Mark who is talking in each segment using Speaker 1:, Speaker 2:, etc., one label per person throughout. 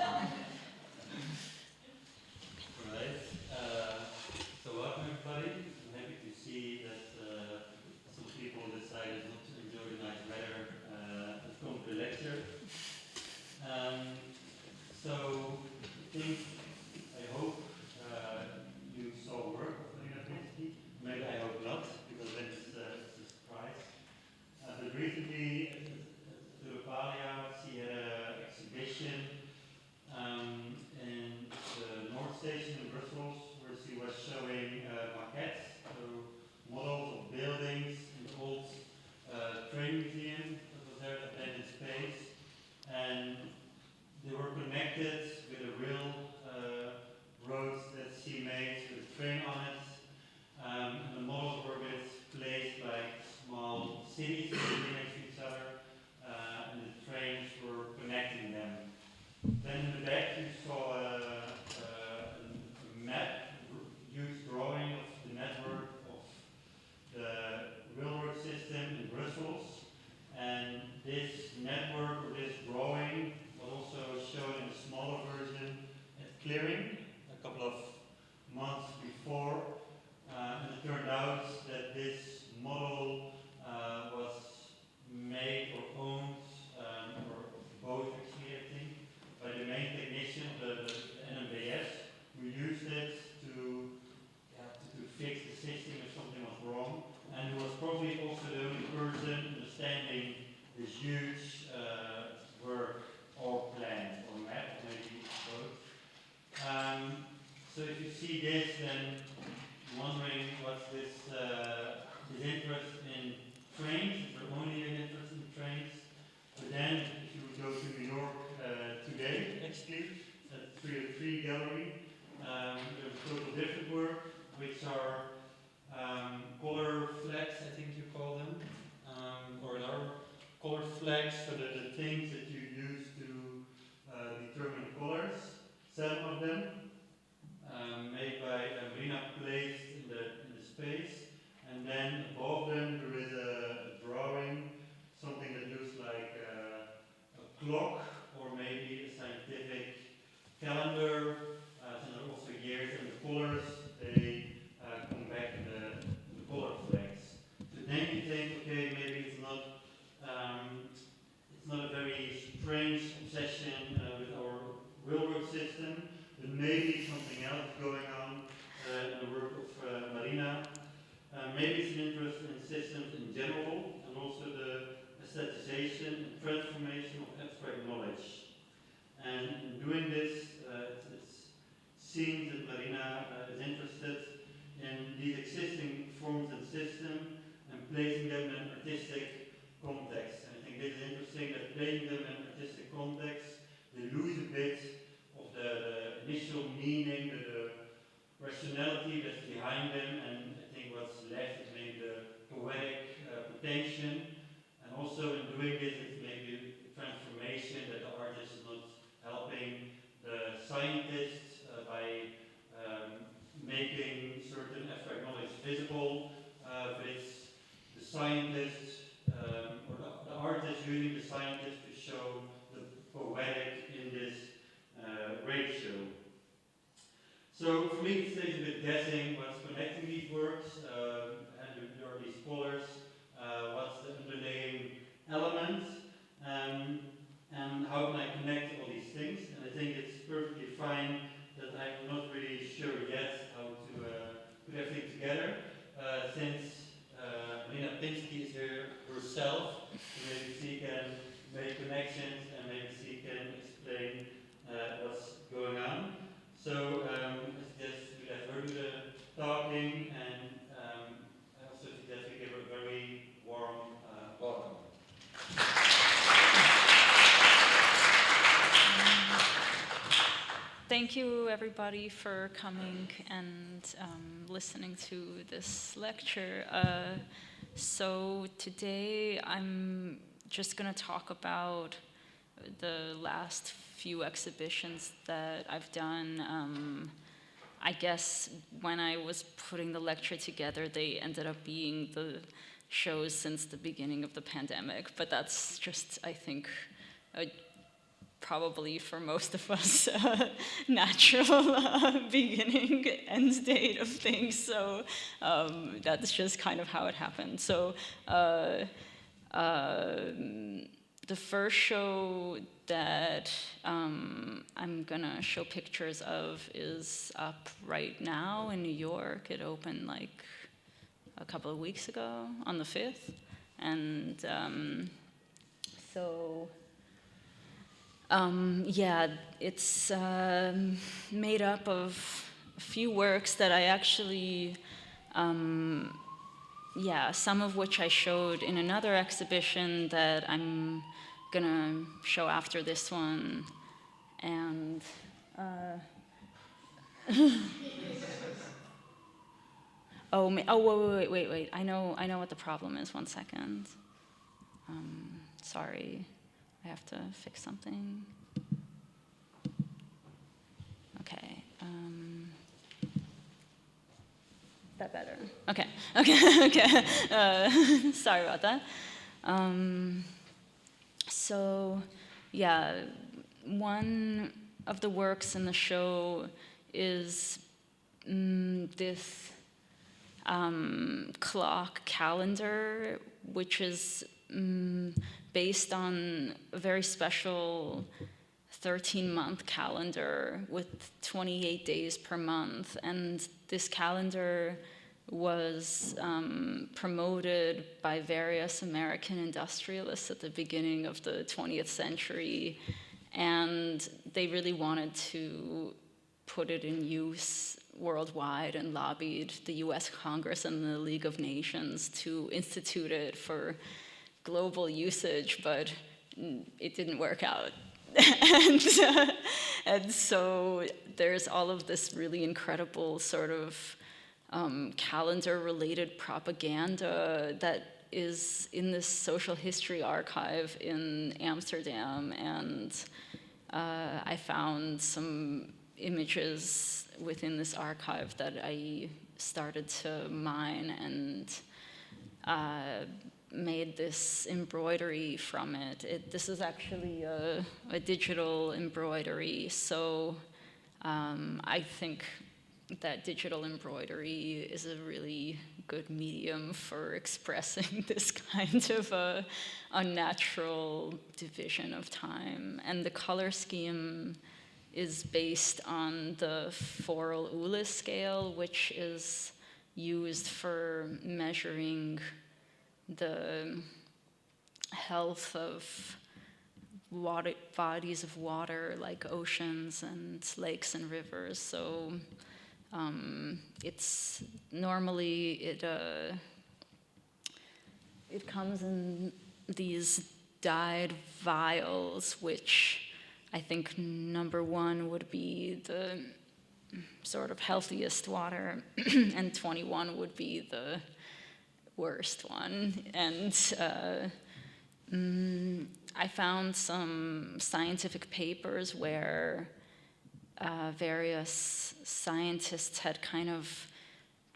Speaker 1: Right. So welcome everybody. I'm happy to see that some people decided not to enjoy the nice weather and come to the lecture. So I hope you saw work of Marina Pinsky. Maybe I hope not, because then it's a surprise. But recently at Europalia, she had an exhibition in the North Station in Brussels, where she was showing maquettes, so models of buildings in the old train museum that was there at Abandoned Space, and they were connected with the real roads that she made with a train on it, and the models were placed like small cities living next to each other, and the trains were connecting them. Then in the back you saw a map, a huge drawing of the network of the railroad system in Brussels. And this network, or this drawing, was also shown in a smaller version at Clearing a couple of months before. And it turned out that this model was made or owned, or both actually, I think, by the main technician of the NMBS, who used it to fix the system if something was wrong, and who was probably also the only person understanding this huge work or plan or map, or maybe both. So if you see this, then you're wondering what's this interest in trains. Is there only an interest in trains? But then, if you would go to New York today, actually, at 303 Gallery, there's total different work, which are color flags, I think you call them, or another color flags, so the things that you use to determine colors. Some of them made by Marina, placed in the space, and then above them there is a drawing, something that looks like a clock or maybe a scientific calendar. So there are also years, and the colors they come back in the color flags. So then you think, okay, maybe it's not a very strange obsession with our railroad system, but maybe something else going on in the work of Marina. Maybe it's an interest in systems in general, and also the aestheticization and transformation of abstract knowledge. And in doing this, it seems that Marina is interested in these existing forms and systems and placing them in an artistic context. And I think this is interesting, that placing them in an artistic context, they lose a bit of the initial meaning, the rationality that's behind them, and I think what's left is maybe the poetic potential. And also in doing this, it's maybe a transformation that the artist is not helping the scientist by making certain abstract knowledge visible, but it's the scientist, or the artist using the scientist to show the poetic in this ratio. So for me, it stays a bit guessing what's connecting these works, and there are these colors, what's the underlying element, and how can I connect all these things. And I think it's perfectly fine that I'm not really sure yet how to put everything together, since Marina Pinsky is here herself, so maybe she can make connections and maybe she can explain what's going on. So let's just let her do the talking, and I also suggest we give her a very warm welcome.
Speaker 2: Thank you, everybody, for coming and listening to this lecture. So today I'm just going to talk about the last few exhibitions that I've done. I guess when I was putting the lecture together, they ended up being the shows since the beginning of the pandemic, but that's just, I think, a probably for most of us natural beginning end date of things. So that's just kind of how it happened. So the first show that I'm gonna show pictures of is up right now in New York. It opened like a couple of weeks ago on the 5th. And yeah, it's made up of a few works that I actually, yeah, some of which I showed in another exhibition that I'm gonna show after this one. And wait. I know what the problem is. 1 second. Sorry, I have to fix something. Okay. Is that better? Okay. Sorry about that. So, yeah, one of the works in the show is this clock calendar, which is based on a very special 13-month calendar with 28 days per month. And this calendar was promoted by various American industrialists at the beginning of the 20th century. And they really wanted to put it in use worldwide and lobbied the US Congress and the League of Nations to institute it for global usage, but it didn't work out. And so there's all of this really incredible sort of calendar-related propaganda that is in this social history archive in Amsterdam. And I found some images within this archive that I started to mine and made this embroidery from it. This is actually a digital embroidery, so I think that digital embroidery is a really good medium for expressing this kind of unnatural division of time. And the color scheme is based on the Forel-Ulis scale, which is used for measuring the health of bodies of water like oceans and lakes and rivers. So it's normally it comes in these dyed vials, which I think number 1 would be the sort of healthiest water, and 21 would be the worst one. And I found some scientific papers where various scientists had kind of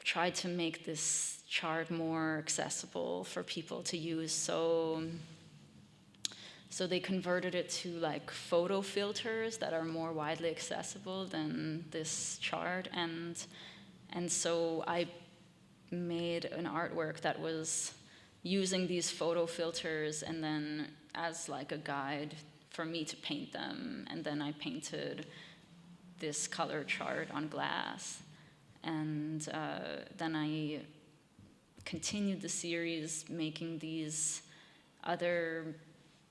Speaker 2: tried to make this chart more accessible for people to use. So they converted it to like photo filters that are more widely accessible than this chart. And so I made an artwork that was using these photo filters and then as like a guide for me to paint them. And then I painted this color chart on glass. And then I continued the series making these other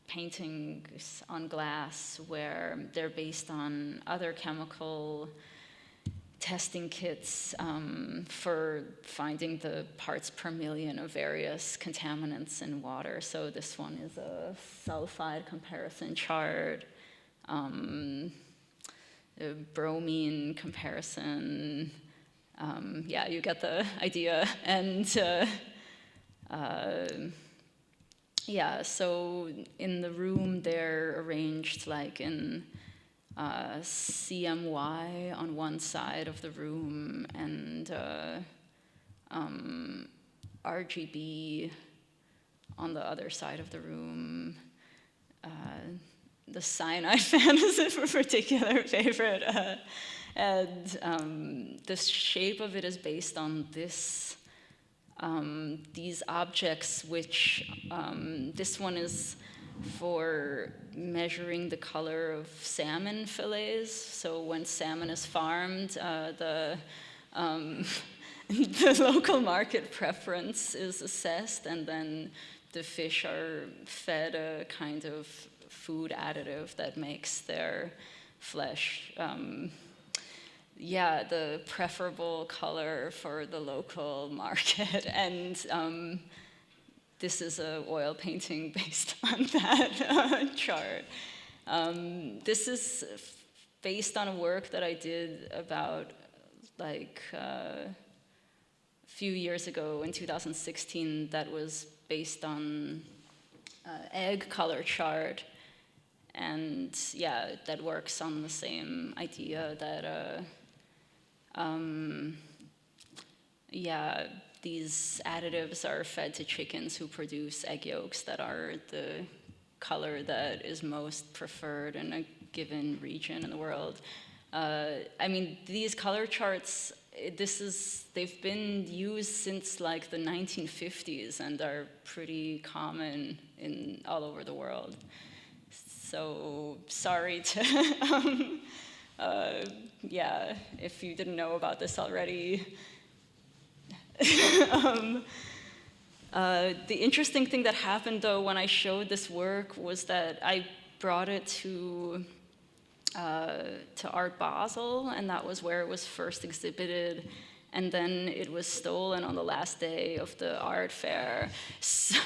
Speaker 2: paintings on glass where they're based on other chemical testing kits for finding the parts per million of various contaminants in water. So this one is a sulfide comparison chart, a bromine comparison. Yeah, you get the idea. And yeah, so in the room they're arranged like in CMY on one side of the room and RGB on the other side of the room. the cyanide fan is a particular favorite. And the shape of it is based on this, these objects, which this one is for measuring the color of salmon fillets. So when salmon is farmed, the local market preference is assessed, and then the fish are fed a kind of food additive that makes their flesh the preferable color for the local market. And this is an oil painting based on that chart. This is based on a work that I did about like a few years ago in 2016 that was based on egg color chart. And yeah, that works on the same idea that these additives are fed to chickens who produce egg yolks that are the color that is most preferred in a given region in the world. I mean, these color charts, they've been used since like the 1950s and are pretty common all over the world. So sorry to, if you didn't know about this already. The interesting thing that happened though when I showed this work was that I brought it to Art Basel, and that was where it was first exhibited. And then it was stolen on the last day of the art fair. So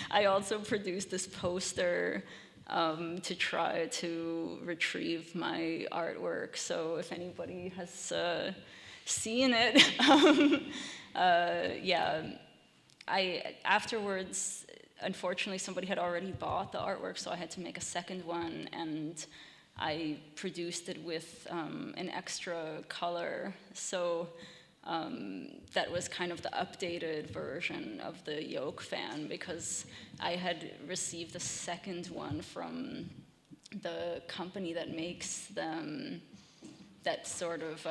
Speaker 2: I also produced this poster to try to retrieve my artwork. So if anybody has seen it, afterwards, unfortunately, somebody had already bought the artwork, so I had to make a second one, and I produced it with an extra color. So that was kind of the updated version of the yoke fan, because I had received the second one from the company that makes them, that sort of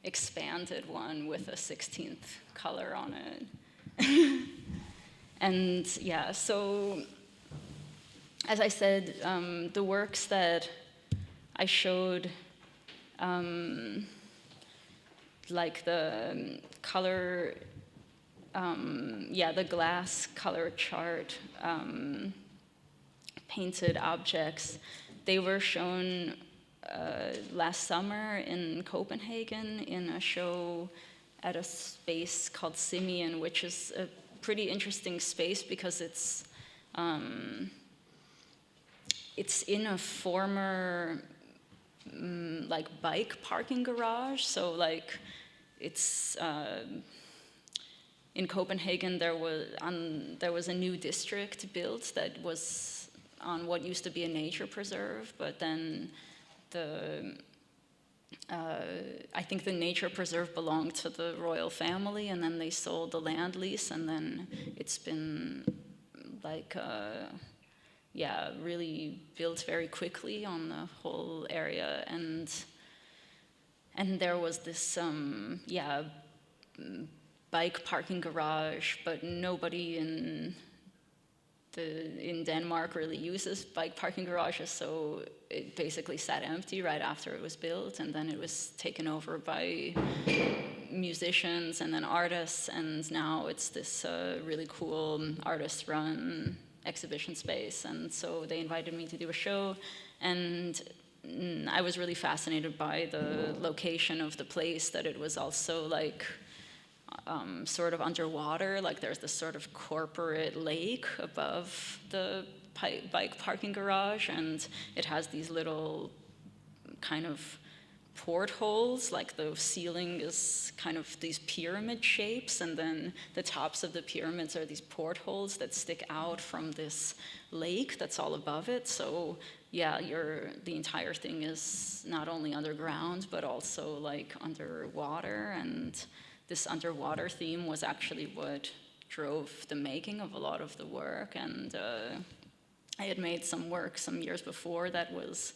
Speaker 2: expanded one with a 16th color on it. And yeah, so as I said, the works that I showed, like the color, the glass color chart, painted objects, they were shown last summer in Copenhagen in a show at a space called Simeon, which is a pretty interesting space because it's in a former like bike parking garage. So like it's in Copenhagen there was a new district built that was on what used to be a nature preserve, but then I think the nature preserve belonged to the royal family, and then they sold the land lease, and then it's been like really built very quickly on the whole area, and there was this bike parking garage, but nobody in Denmark really uses bike parking garages, so it basically sat empty right after it was built, and then it was taken over by musicians and then artists, and now it's this really cool artist-run exhibition space. And so they invited me to do a show, and I was really fascinated by the location of the place, that it was also like sort of underwater, like there's this sort of corporate lake above the bike parking garage, and it has these little kind of portholes, like the ceiling is kind of these pyramid shapes, and then the tops of the pyramids are these portholes that stick out from this lake that's all above it. So yeah, the entire thing is not only underground, but also like underwater, and this underwater theme was actually what drove the making of a lot of the work. And I had made some work some years before that was,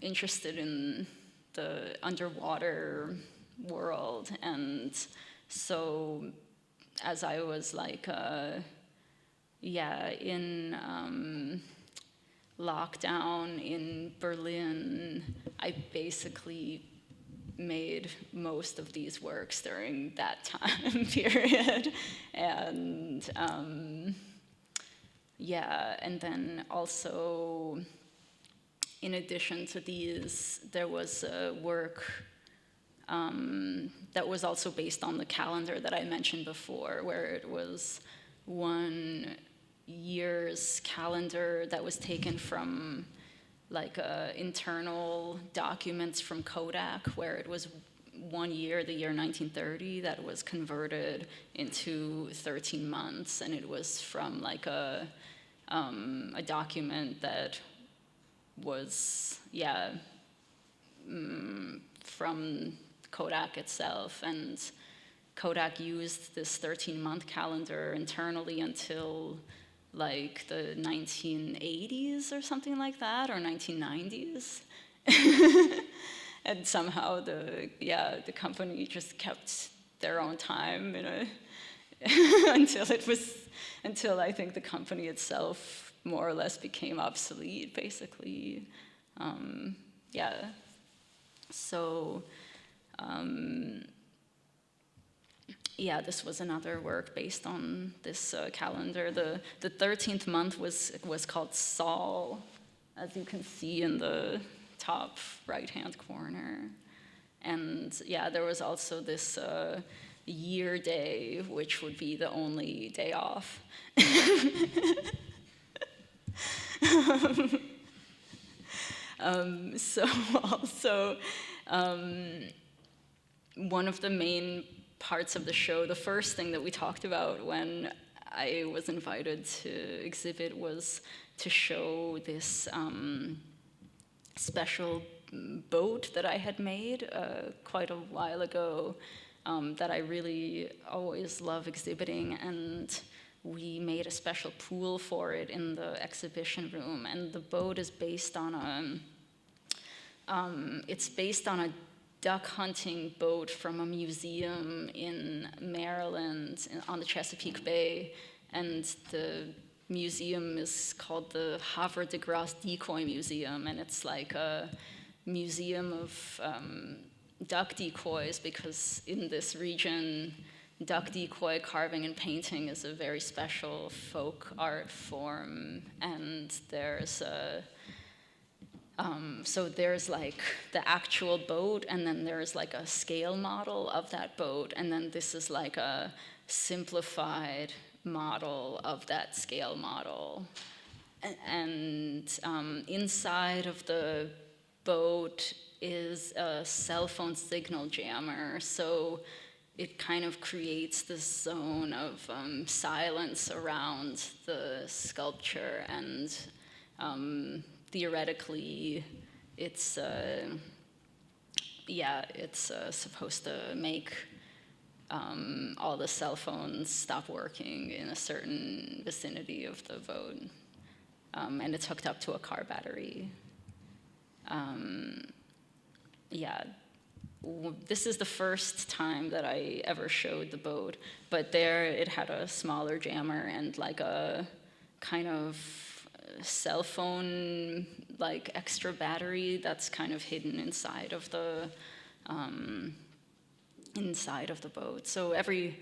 Speaker 2: interested in the underwater world. And so as I was like, in lockdown in Berlin, I basically made most of these works during that time period. And and then also, in addition to these, there was work that was also based on the calendar that I mentioned before, where it was 1 year's calendar that was taken from like internal documents from Kodak, where it was 1 year, the year 1930, that was converted into 13 months, and it was from like a document that was, from Kodak itself. And Kodak used this 13-month calendar internally until like the 1980s or something like that, or 1990s. And somehow the company just kept their own time until I think the company itself more or less became obsolete, basically. So, this was another work based on this calendar. The 13th month was called Sol, as you can see in the top right-hand corner. And there was also this year day, which would be the only day off. So also, one of the main parts of the show, the first thing that we talked about when I was invited to exhibit, was to show this special boat that I had made quite a while ago, that I really always love exhibiting. And we made a special pool for it in the exhibition room. And the boat is based on a duck hunting boat from a museum in Maryland on the Chesapeake Bay. And the museum is called the Havre de Grace Decoy Museum, and it's like a museum of duck decoys, because in this region, duck decoy carving and painting is a very special folk art form. And there's so there's like the actual boat, and then there's like a scale model of that boat, and then this is like a simplified model of that scale model. And inside of the boat is a cell phone signal jammer, so it kind of creates this zone of silence around the sculpture. And theoretically, it's supposed to make all the cell phones stop working in a certain vicinity of the boat. And it's hooked up to a car battery. This is the first time that I ever showed the boat, but there it had a smaller jammer and like a kind of cell phone, like extra battery that's kind of hidden inside of the boat. So every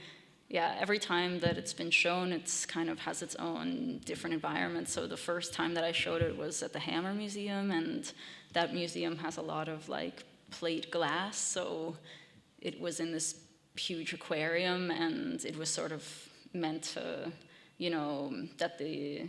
Speaker 2: time that it's been shown, it's kind of has its own different environment. So the first time that I showed it was at the Hammer Museum, and that museum has a lot of like plate glass, so it was in this huge aquarium, and it was sort of meant to, that the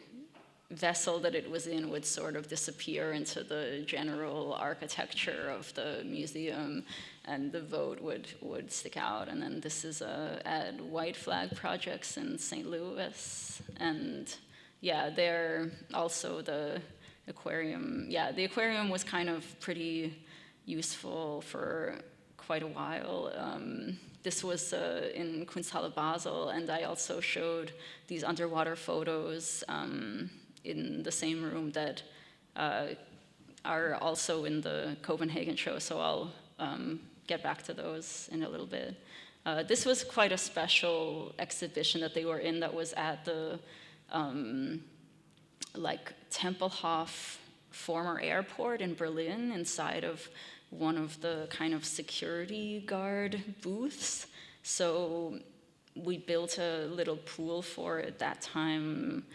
Speaker 2: vessel that it was in would sort of disappear into the general architecture of the museum, and the boat would stick out. And then this is at White Flag Projects in St. Louis, and there also the aquarium. The aquarium was kind of pretty useful for quite a while. this was in Kunsthalle Basel, and I also showed these underwater photos in the same room that are also in the Copenhagen show, so I'll get back to those in a little bit. This was quite a special exhibition that they were in that was at the like Tempelhof former airport in Berlin, inside of one of the kind of security guard booths. So we built a little pool for it that time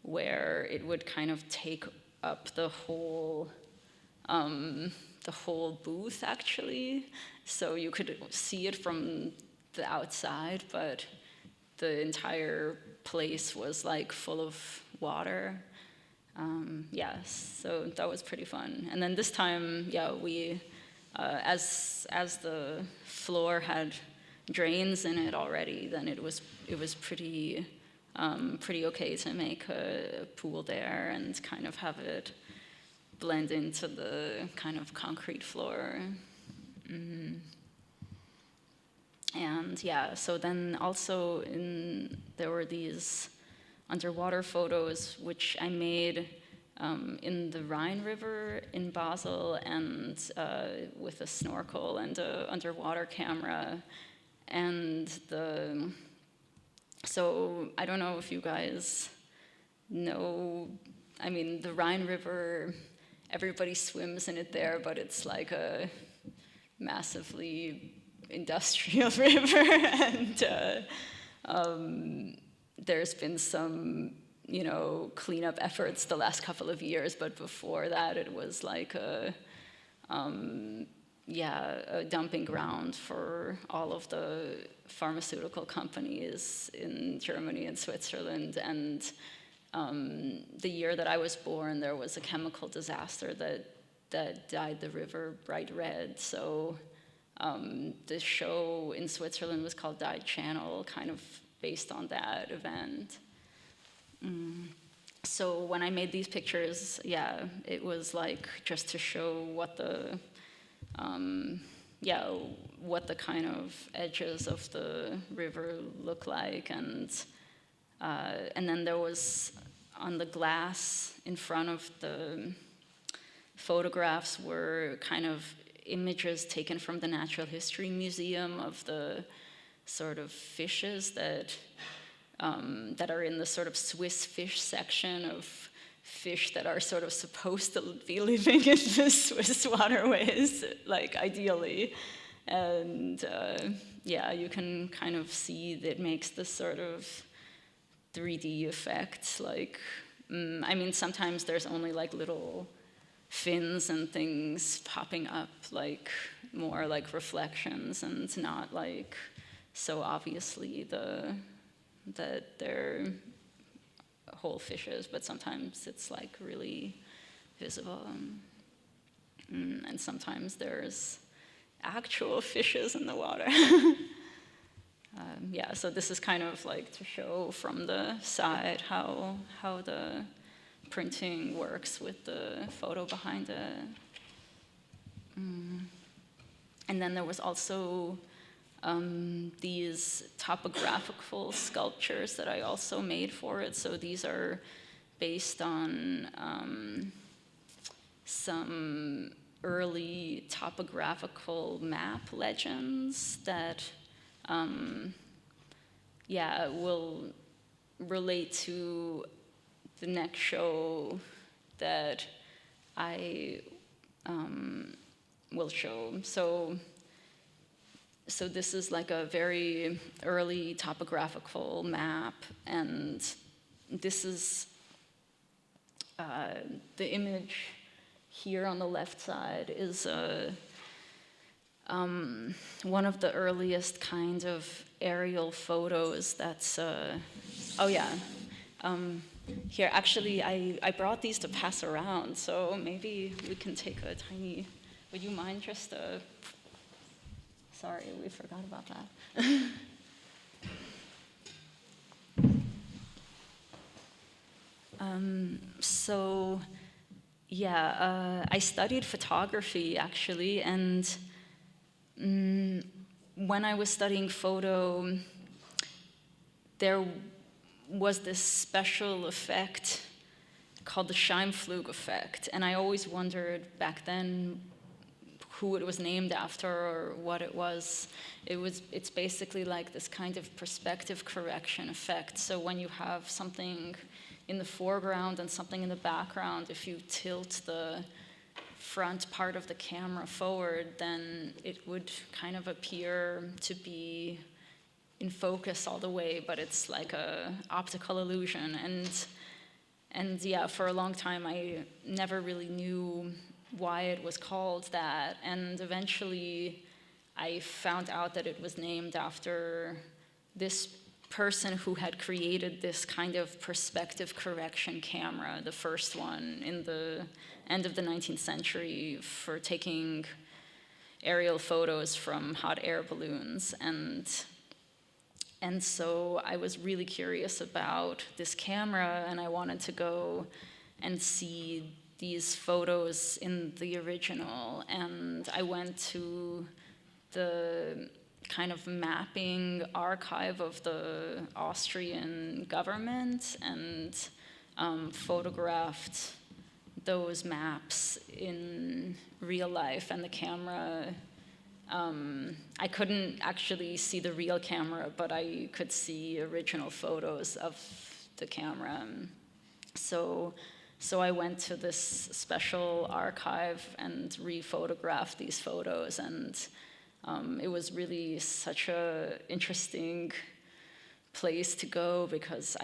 Speaker 2: where it would kind of take up the whole booth, actually. So you could see it from the outside, but the entire place was like full of water. Yes, so that was pretty fun. And then this time, yeah, we, as the floor had drains in it already, then it was pretty okay to make a pool there and kind of have it blend into the kind of concrete floor. And yeah, so then also there were these underwater photos which I made in the Rhine River in Basel, and with a snorkel and an underwater camera. And so I don't know if you guys know, I mean, the Rhine River, everybody swims in it there, but it's like a massively industrial river, and there's been some, cleanup efforts the last couple of years, but before that it was like a dumping ground for all of the pharmaceutical companies in Germany and Switzerland. And the year that I was born, there was a chemical disaster that dyed the river bright red. So the show in Switzerland was called Dyed Channel, kind of based on that event. So when I made these pictures, yeah, it was like just to show what the kind of edges of the river look like, and then there was on the glass in front of the photographs were kind of images taken from the Natural History Museum of the sort of fishes that are in the sort of Swiss fish section of fish that are sort of supposed to be living in the Swiss waterways, like ideally. And you can kind of see that it makes this sort of 3D effect. Like, sometimes there's only like little fins and things popping up, like more like reflections, and not like so obviously that they're whole fishes, but sometimes it's like really visible. And sometimes there's actual fishes in the water. So this is kind of like to show from the side how the printing works with the photo behind it. And then there was also these topographical sculptures that I also made for it. So these are based on some early topographical map legends that will relate to the next show that I will show. So this is like a very early topographical map, and this is the image here on the left side is one of the earliest kind of aerial photos that's, here, actually, I brought these to pass around, so maybe we can take a tiny, would you mind just sorry, we forgot about that. I studied photography, actually, and when when I was studying photo, there was this special effect called the Scheimpflug effect, and I always wondered back then who it was named after or what it was. It's basically like this kind of perspective correction effect. So when you have something in the foreground and something in the background, if you tilt the front part of the camera forward, then it would kind of appear to be in focus all the way, but it's like a optical illusion. And yeah, for a long time I never really knew why it was called that, and eventually I found out that it was named after this person who had created this kind of perspective correction camera, the first one in the end of the 19th century for taking aerial photos from hot air balloons. And so I was really curious about this camera, and I wanted to go and see these photos in the original. And I went to the kind of mapping archive of the Austrian government and photographed those maps in real life. And the camera, I couldn't actually see the real camera, but I could see original photos of the camera. So I went to this special archive and re-photographed these photos, and it was really such an interesting place to go because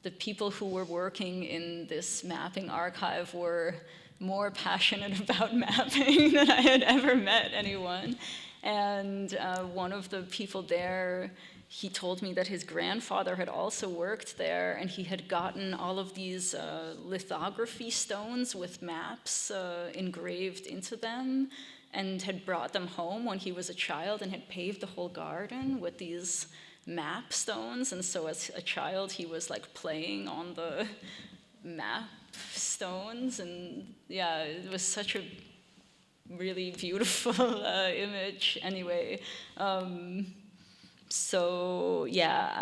Speaker 2: the people who were working in this mapping archive were more passionate about mapping than I had ever met anyone. And one of the people there, he told me that his grandfather had also worked there, and he had gotten all of these lithography stones with maps engraved into them, and had brought them home when he was a child and had paved the whole garden with these map stones. And so as a child, he was like playing on the map stones, and yeah, it was such a really beautiful image. Anyway, so yeah,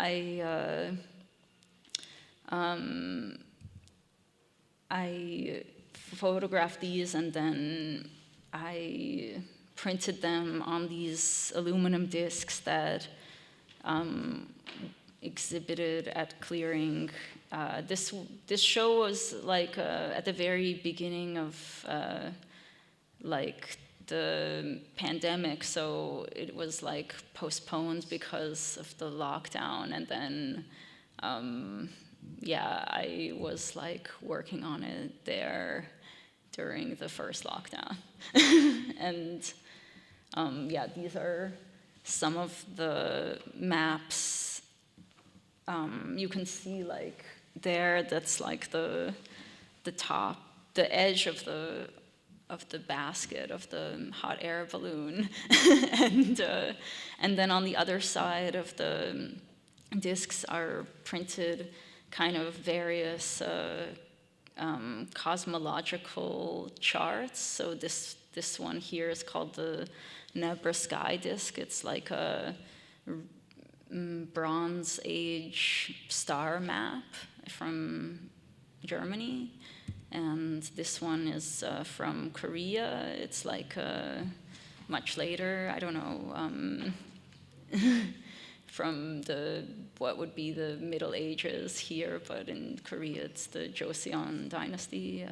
Speaker 2: I photographed these, and then I printed them on these aluminum discs that exhibited at Clearing. This show was like at the very beginning of like the pandemic, so it was like postponed because of the lockdown, and then yeah, I was like working on it there during the first lockdown. And yeah, these are some of the maps. You can see like there, that's like the top, the edge of the basket of the hot air balloon. And then on the other side of the discs are printed kind of various cosmological charts. So this one here is called the Nebra Sky disc. It's like a Bronze Age star map from Germany. And this one is from Korea. It's like much later, I don't know, from what would be the Middle Ages here, but in Korea it's the Joseon dynasty.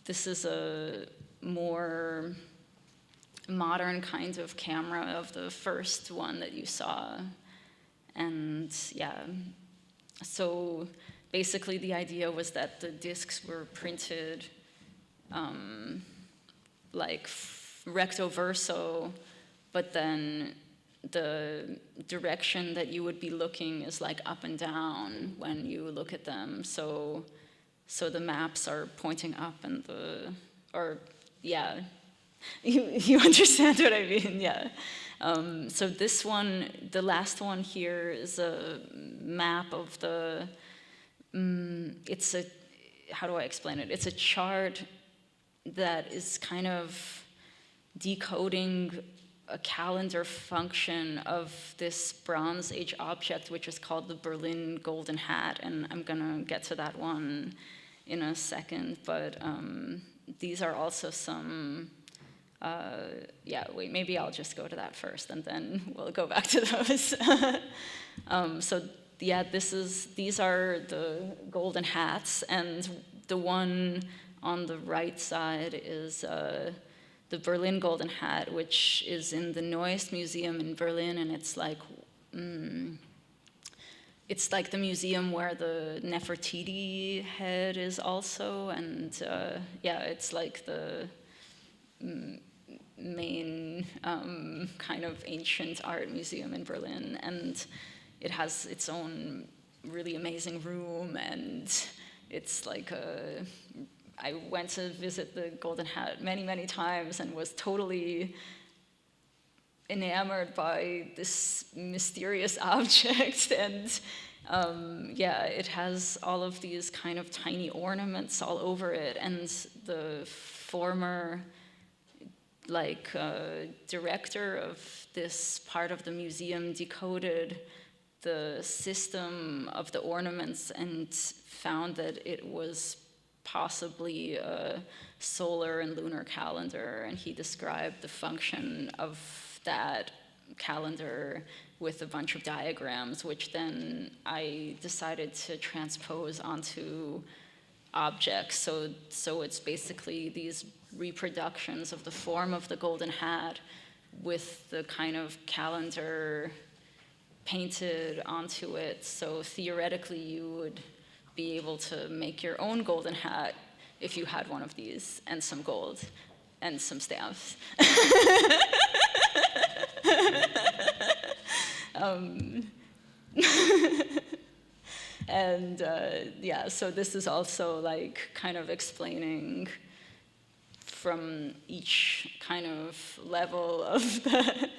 Speaker 2: This is a more modern kind of camera of the first one that you saw. And yeah, so basically the idea was that the discs were printed like recto verso, but then the direction that you would be looking is like up and down when you look at them. So the maps are pointing up, and yeah, you understand what I mean, yeah. So this one, the last one here, is a map of the, how do I explain it? It's a chart that is kind of decoding a calendar function of this Bronze Age object, which is called the Berlin Golden Hat, and I'm gonna get to that one in a second, but these are also some, wait, maybe I'll just go to that first and then we'll go back to those. So yeah, these are the golden hats, and the one on the right side is the Berlin Golden Hat, which is in the Neues Museum in Berlin, and it's like the museum where the Nefertiti head is also, and it's like the main kind of ancient art museum in Berlin, and it has its own really amazing room, and it's like I went to visit the Golden Hat many, many times and was totally enamored by this mysterious object. And it has all of these kind of tiny ornaments all over it. And the former director of this part of the museum decoded the system of the ornaments and found that it was possibly a solar and lunar calendar, and he described the function of that calendar with a bunch of diagrams, which then I decided to transpose onto objects. So it's basically these reproductions of the form of the golden hat with the kind of calendar painted onto it. So theoretically, you would be able to make your own golden hat if you had one of these and some gold and some stamps. So this is also like kind of explaining from each kind of level of the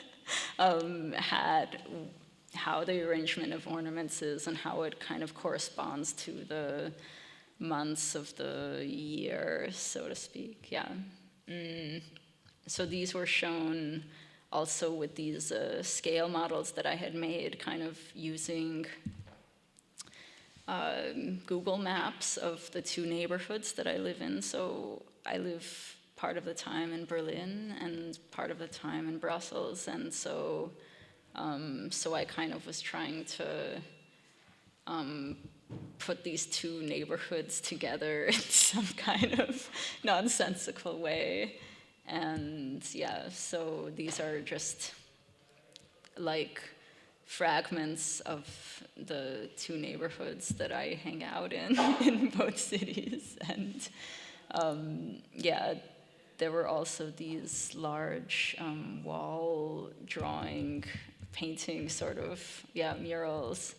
Speaker 2: hat how the arrangement of ornaments is and how it kind of corresponds to the months of the year, so to speak. So these were shown also with these scale models that I had made, kind of using Google Maps of the two neighborhoods that I live in. So I live part of the time in Berlin and part of the time in Brussels, and so I kind of was trying to put these two neighborhoods together in some kind of nonsensical way. And so these are just like fragments of the two neighborhoods that I hang out in both cities. And there were also these large wall drawing, painting sort of, murals.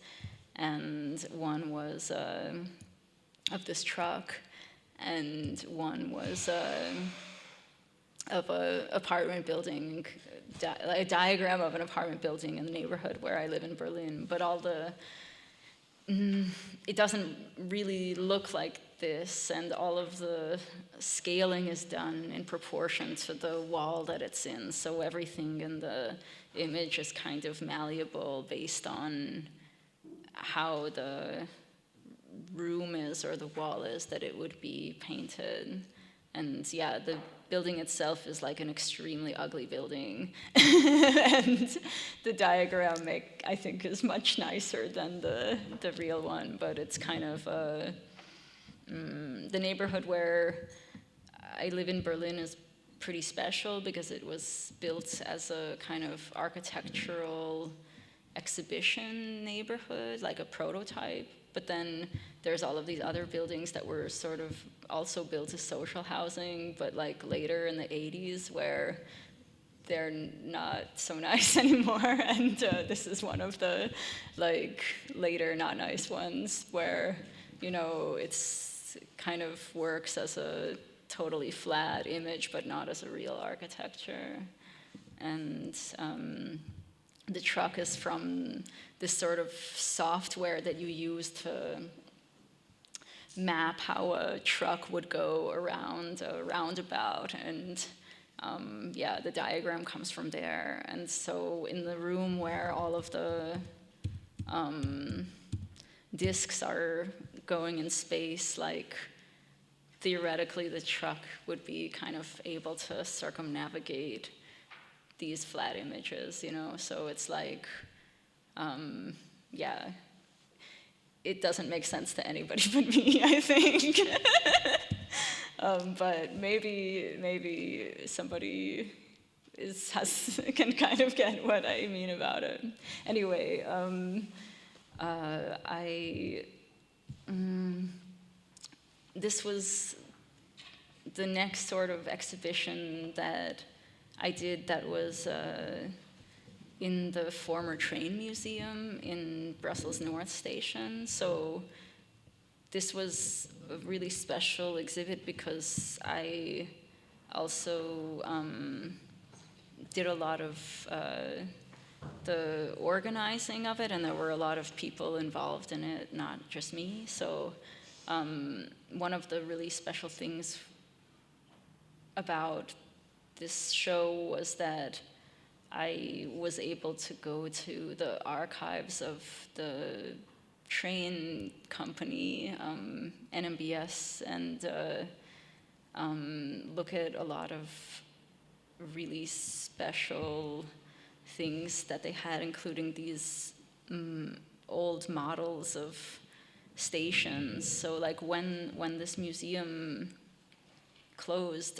Speaker 2: And one was of this truck, and one was of an apartment building, a diagram of an apartment building in the neighborhood where I live in Berlin. But it doesn't really look like this, and all of the scaling is done in proportion to the wall that it's in. So everything in the image is kind of malleable based on how the room is or the wall is that it would be painted. And the building itself is like an extremely ugly building. And the diagram I think is much nicer than the real one, but it's kind of the neighborhood where I live in Berlin is pretty special because it was built as a kind of architectural exhibition neighborhood, like a prototype. But then there's all of these other buildings that were sort of also built as social housing, but like later in the 80s, where they're not so nice anymore. And this is one of the like later not nice ones where, it's kind of works as a totally flat image, but not as a real architecture. And the truck is from this sort of software that you use to map how a truck would go around a roundabout. And yeah, the diagram comes from there. And so in the room where all of the discs are going in space, like theoretically the truck would be kind of able to circumnavigate these flat images, you know? So it's like, yeah, it doesn't make sense to anybody but me, I think. But maybe somebody can kind of get what I mean about it. Anyway, this was the next sort of exhibition that I did that was in the former train museum in Brussels North Station. So this was a really special exhibit because I also did a lot of the organizing of it, and there were a lot of people involved in it, not just me. So one of the really special things about this show was that I was able to go to the archives of the train company, NMBS, and look at a lot of really special things that they had, including these old models of stations. So like when this museum closed,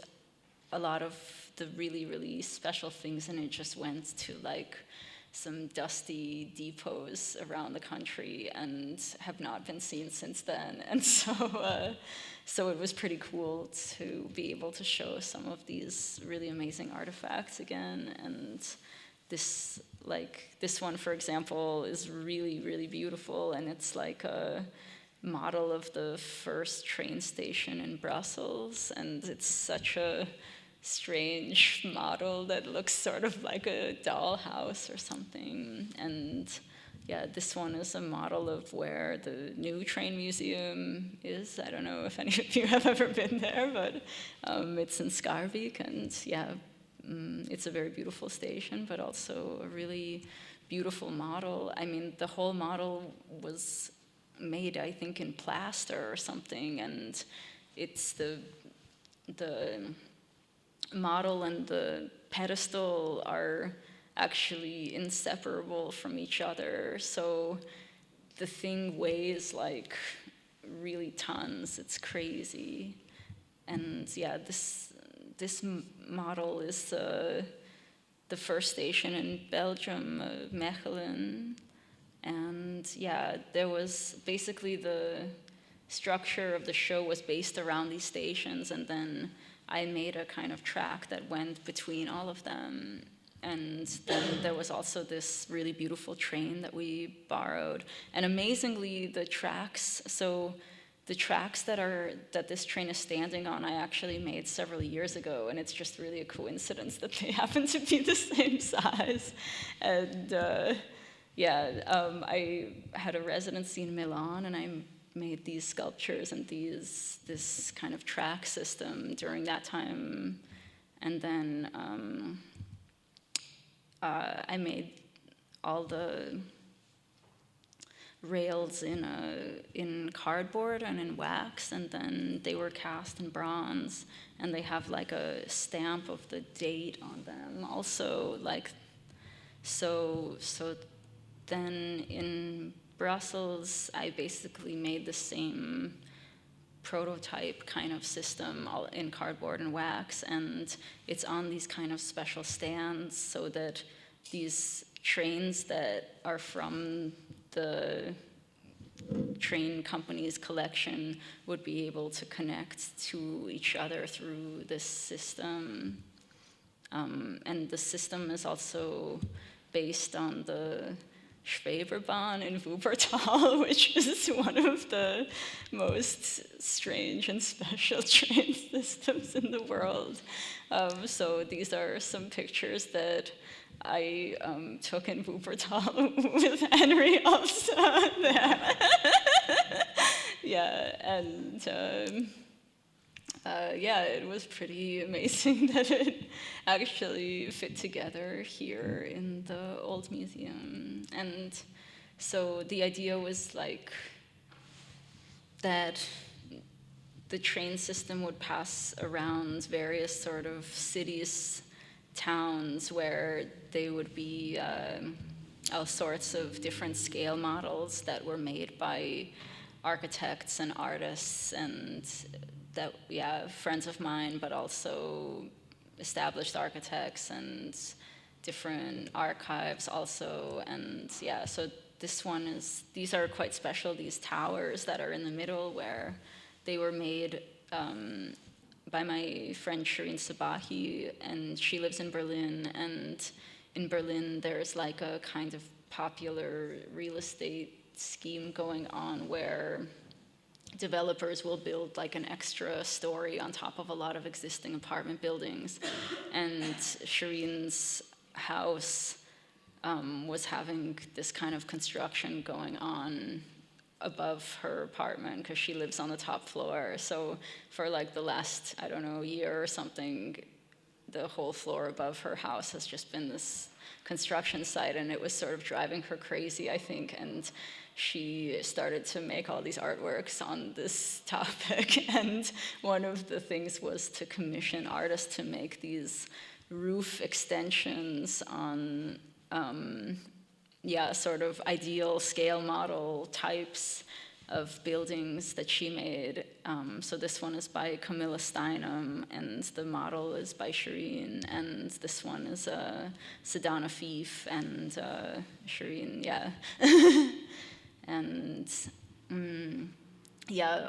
Speaker 2: a lot of the really, really special things in it just went to like some dusty depots around the country and have not been seen since then. And so it was pretty cool to be able to show some of these really amazing artifacts again. And this one, for example, is really, really beautiful, and it's like a model of the first train station in Brussels, and it's such a strange model that looks sort of like a dollhouse or something. And yeah, this one is a model of where the new train museum is. I don't know if any of you have ever been there, but it's in Skarvik, and yeah, it's a very beautiful station, but also a really beautiful model. I mean, the whole model was made, I think, in plaster or something, and it's the model and the pedestal are actually inseparable from each other. So the thing weighs like really tons. It's crazy. And yeah, this model is the first station in Belgium, Mechelen. And yeah, there was basically the structure of the show was based around these stations, and then I made a kind of track that went between all of them. And then there was also this really beautiful train that we borrowed. And amazingly, the tracks that this train is standing on, I actually made several years ago, and it's just really a coincidence that they happen to be the same size. And I had a residency in Milan, and I made these sculptures and this kind of track system during that time. And then I made all the rails in cardboard and in wax, and then they were cast in bronze, and they have like a stamp of the date on them also. Like so then in Brussels, I basically made the same prototype kind of system all in cardboard and wax, and it's on these kind of special stands so that these trains that are from the train company's collection would be able to connect to each other through this system. And the system is also based on the Schweberbahn in Wuppertal, which is one of the most strange and special train systems in the world. So these are some pictures that I took in Wuppertal with Henry also there. Yeah, and it was pretty amazing that it actually fit together here in the old museum. And so the idea was like that the train system would pass around various sort of cities, towns, where they would be all sorts of different scale models that were made by architects and artists, and that, friends of mine, but also established architects and different archives also. And so these are quite special, these towers that are in the middle, where they were made by my friend Shireen Sabahi, and she lives in Berlin. And in Berlin, there's like a kind of popular real estate scheme going on where developers will build like an extra story on top of a lot of existing apartment buildings. And Shireen's house was having this kind of construction going on above her apartment because she lives on the top floor. So for like the last, I don't know, year or something, the whole floor above her house has just been this construction site, and it was sort of driving her crazy, I think. And she started to make all these artworks on this topic. And one of the things was to commission artists to make these roof extensions on sort of ideal scale model types of buildings that she made. So this one is by Camilla Steinem, and the model is by Shireen, and this one is Sedana Fief and Shireen, And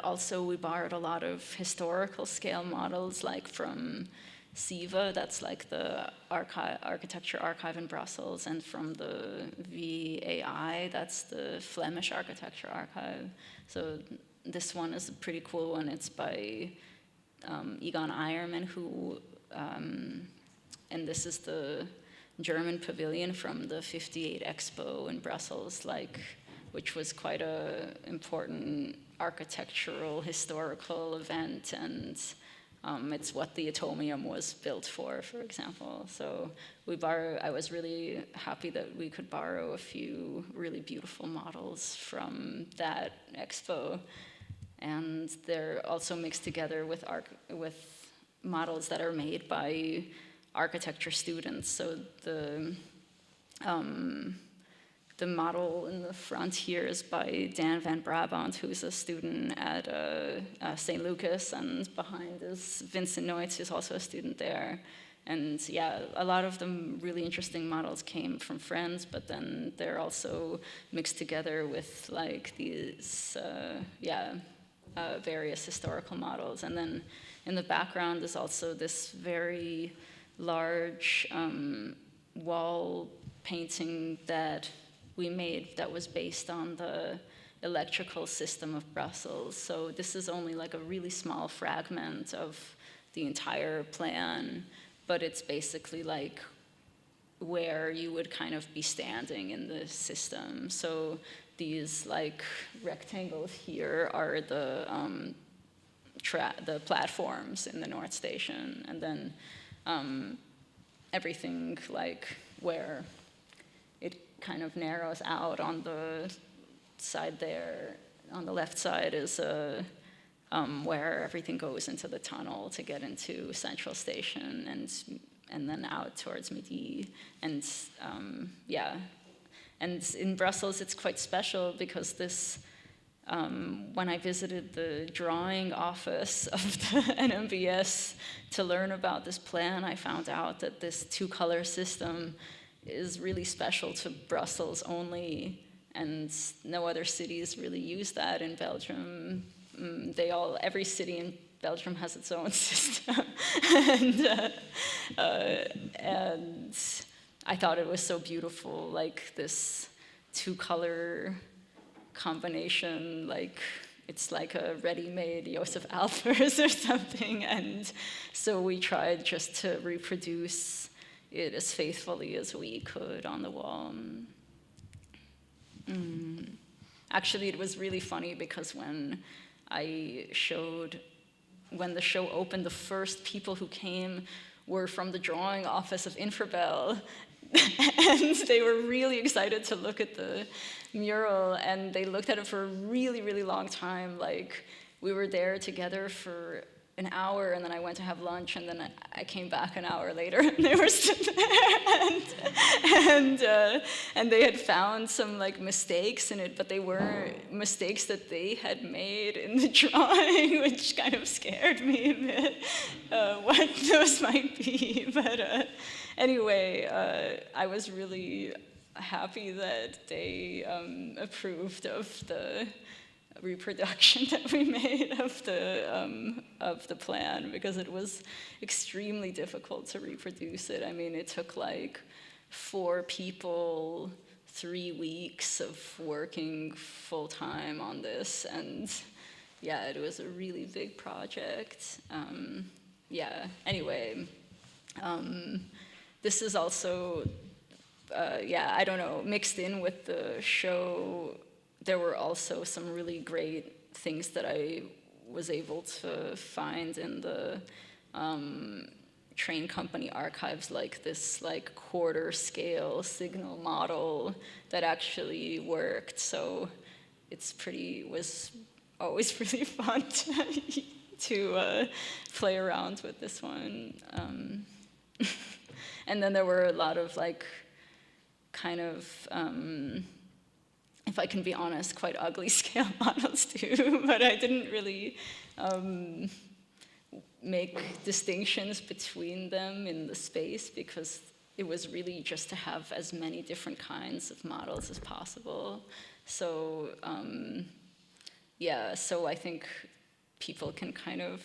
Speaker 2: also we borrowed a lot of historical scale models, like from SIVA, that's like the Architecture Archive in Brussels, and from the VAI, that's the Flemish Architecture Archive. So this one is a pretty cool one. It's by Egon Eiermann, and this is the German pavilion from the 58 Expo in Brussels, which was quite a important architectural, historical event, and it's what the Atomium was built for example. So I was really happy that we could borrow a few really beautiful models from that expo. And they're also mixed together with models that are made by architecture students. So the model in the front here is by Dan van Brabant, who's a student at St. Lucas, and behind is Vincent Neutz, who's also a student there. And a lot of them really interesting models came from friends, but then they're also mixed together with like these, various historical models. And then in the background is also this very large wall painting that we made that was based on the electrical system of Brussels. So this is only like a really small fragment of the entire plan, but it's basically like where you would kind of be standing in the system. So these like rectangles here are the platforms in the North Station, and then everything like where it kind of narrows out on the side there, on the left side is where everything goes into the tunnel to get into Central Station, and then out towards Midi. And and in Brussels it's quite special because this, when I visited the drawing office of the NMBS to learn about this plan, I found out that this two-color system is really special to Brussels only, and no other cities really use that in Belgium. Every city in Belgium has its own system. And I thought it was so beautiful, like this two-color combination, like it's like a ready-made Josef Albers or something. And so we tried just to reproduce it as faithfully as we could on the wall. Actually, it was really funny because when I showed when the show opened, the first people who came were from the drawing office of Infrabel. And they were really excited to look at the mural, and they looked at it for a really, really long time. Like, we were there together for an hour, and then I went to have lunch, and then I came back an hour later, and they were still there. And they had found some like mistakes in it, but they were mistakes that they had made in the drawing, which kind of scared me a bit, what those might be. But anyway, I was really happy that they approved of the reproduction that we made of the plan, because it was extremely difficult to reproduce it. I mean, it took like 4 people, 3 weeks of working full time on this, and yeah, it was a really big project. Yeah, anyway, this is also, yeah, I don't know, mixed in with the show. There were also some really great things that I was able to find in the train company archives, like this like quarter scale signal model that actually worked. So it's was always really fun to play around with this one. And then there were a lot of like kind of, if I can be honest, quite ugly scale models too, but I didn't really make distinctions between them in the space, because it was really just to have as many different kinds of models as possible. So yeah, so I think people can kind of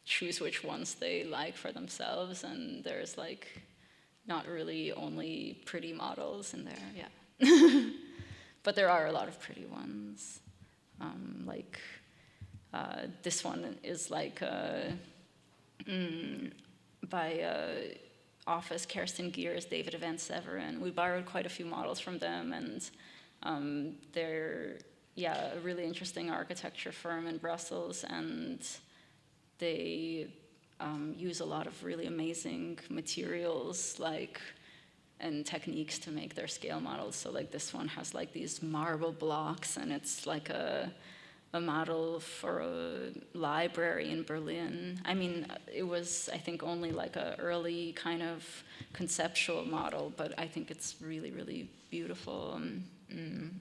Speaker 2: choose which ones they like for themselves, and there's like not really only pretty models in there, yeah. But there are a lot of pretty ones. Like this one is like by Office, Kirsten Gears, David Van Severen. We borrowed quite a few models from them, and they're, yeah, a really interesting architecture firm in Brussels, and they use a lot of really amazing materials, like, and techniques to make their scale models. So like this one has like these marble blocks, and it's like a model for a library in Berlin. I mean, it was, I think, only like a early kind of conceptual model, but I think it's really, really beautiful. And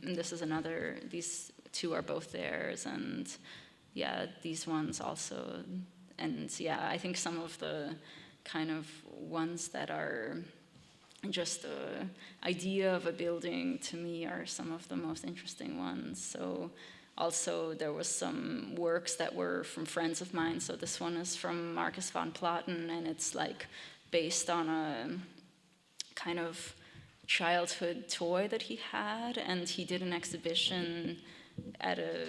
Speaker 2: this is another, these 2 are both theirs, and yeah, these ones also. And yeah, I think some of the kind of ones that are just the idea of a building, to me, are some of the most interesting ones. So also there was some works that were from friends of mine. So this one is from Marcus van Platen, and it's like based on a kind of childhood toy that he had, and he did an exhibition at a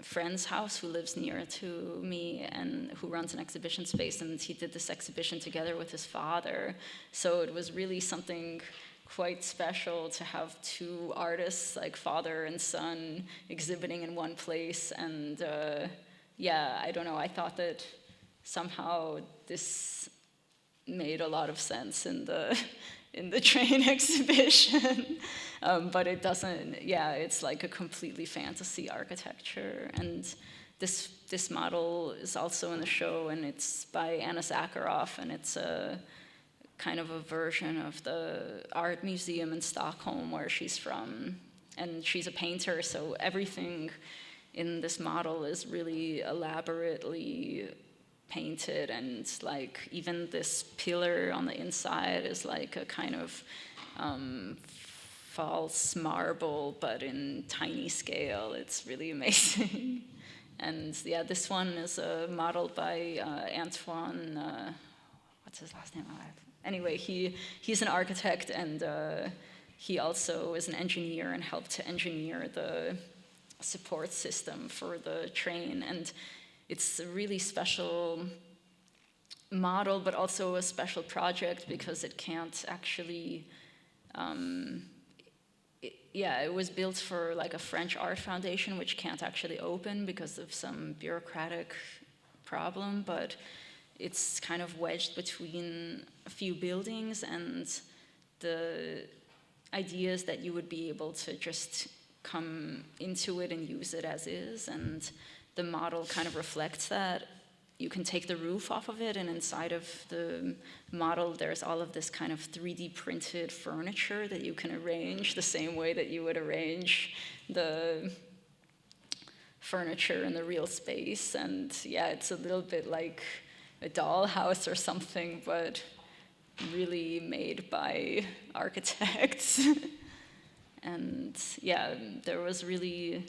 Speaker 2: friend's house who lives near to me and who runs an exhibition space, and he did this exhibition together with his father. So it was really something quite special to have 2 artists, like father and son, exhibiting in one place. And yeah, I don't know, I thought that somehow this made a lot of sense in the train exhibition, but it doesn't, yeah, it's like a completely fantasy architecture. And this model is also in the show, and it's by Anna Zakharov, and it's a kind of a version of the art museum in Stockholm where she's from. And she's a painter, so everything in this model is really elaborately painted, and like even this pillar on the inside is like a kind of false marble, but in tiny scale. It's really amazing. And yeah, this one is modeled by Antoine, what's his last name? Anyway, he's an architect, and he also is an engineer and helped to engineer the support system for the train. And it's a really special model, but also a special project, because it can't actually, it was built for like a French art foundation, which can't actually open because of some bureaucratic problem, but it's kind of wedged between a few buildings, and the idea is that you would be able to just come into it and use it as is, and the model kind of reflects that. You can take the roof off of it, and inside of the model there's all of this kind of 3D printed furniture that you can arrange the same way that you would arrange the furniture in the real space. And yeah, it's a little bit like a dollhouse or something, but really made by architects. And yeah, there was really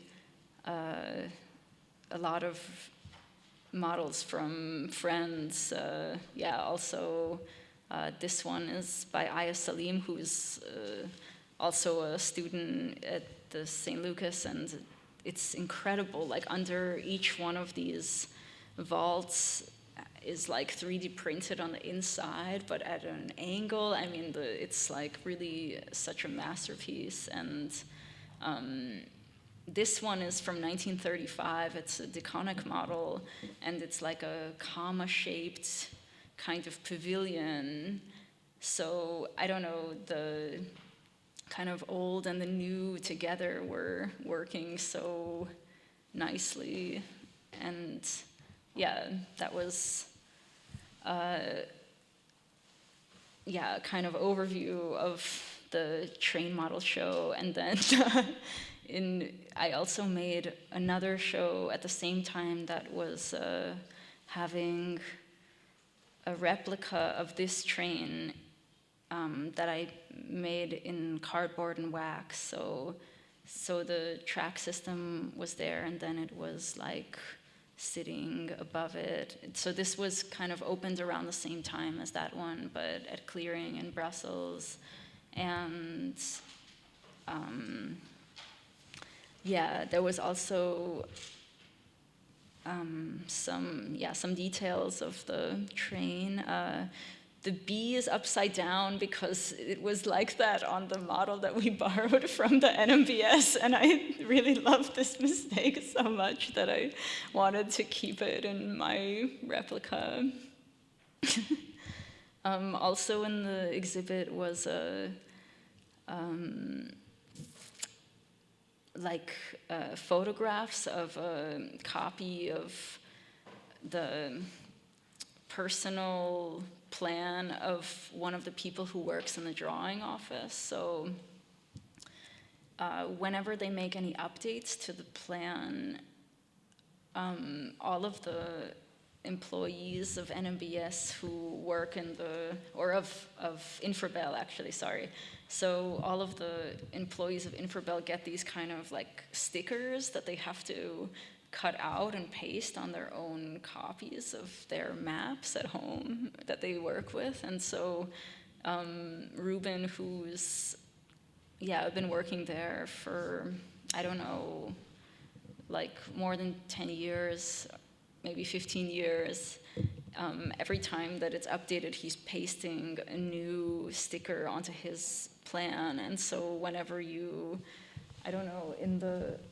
Speaker 2: a lot of models from friends. Yeah, also this one is by Aya Salim, who's also a student at the St. Lucas, and it's incredible. Like under each one of these vaults is like 3D printed on the inside, but at an angle. I mean, it's like really such a masterpiece. And this one is from 1935. It's a Deconic model, and it's like a comma-shaped kind of pavilion. So I don't know, the kind of old and the new together were working so nicely. And yeah, that was yeah, a kind of overview of the train model show. And then I also made another show at the same time that was having a replica of this train that I made in cardboard and wax. So the track system was there, and then it was like sitting above it. So this was kind of opened around the same time as that one, but at Clearing in Brussels. And yeah, there was also some details of the train. The B is upside down because it was like that on the model that we borrowed from the NMBS, and I really loved this mistake so much that I wanted to keep it in my replica. Also in the exhibit was photographs of a copy of the personal plan of one of the people who works in the drawing office. So whenever they make any updates to the plan, all of the employees of NMBS who work in of Infrabel, actually, sorry. So all of the employees of Infrabel get these kind of like stickers that they have to cut out and paste on their own copies of their maps at home that they work with. And so Ruben, who's been working there for, I don't know, like more than 10 years, maybe 15 years, every time that it's updated, he's pasting a new sticker onto his plan. And so whenever I don't know,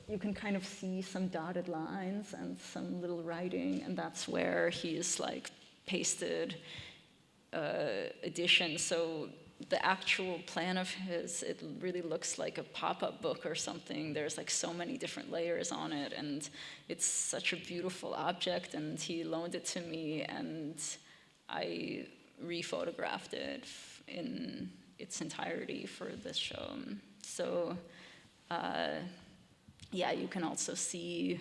Speaker 2: you can kind of see some dotted lines and some little writing, and that's where he's like pasted additions. So the actual plan of his, it really looks like a pop-up book or something. There's like so many different layers on it, and it's such a beautiful object, and he loaned it to me, and I rephotographed it in its entirety for this show. So yeah, you can also see,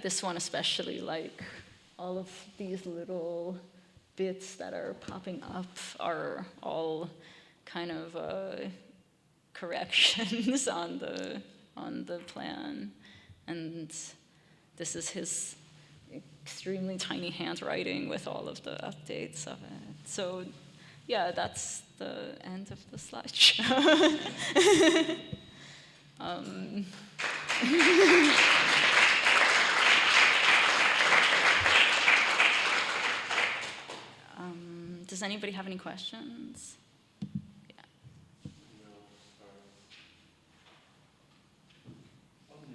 Speaker 2: this one especially, like all of these little bits that are popping up are all kind of corrections on the plan. And this is his extremely tiny handwriting with all of the updates of it. So yeah, that's the end of the slideshow. Does anybody have any questions? Yeah.
Speaker 1: No, sorry.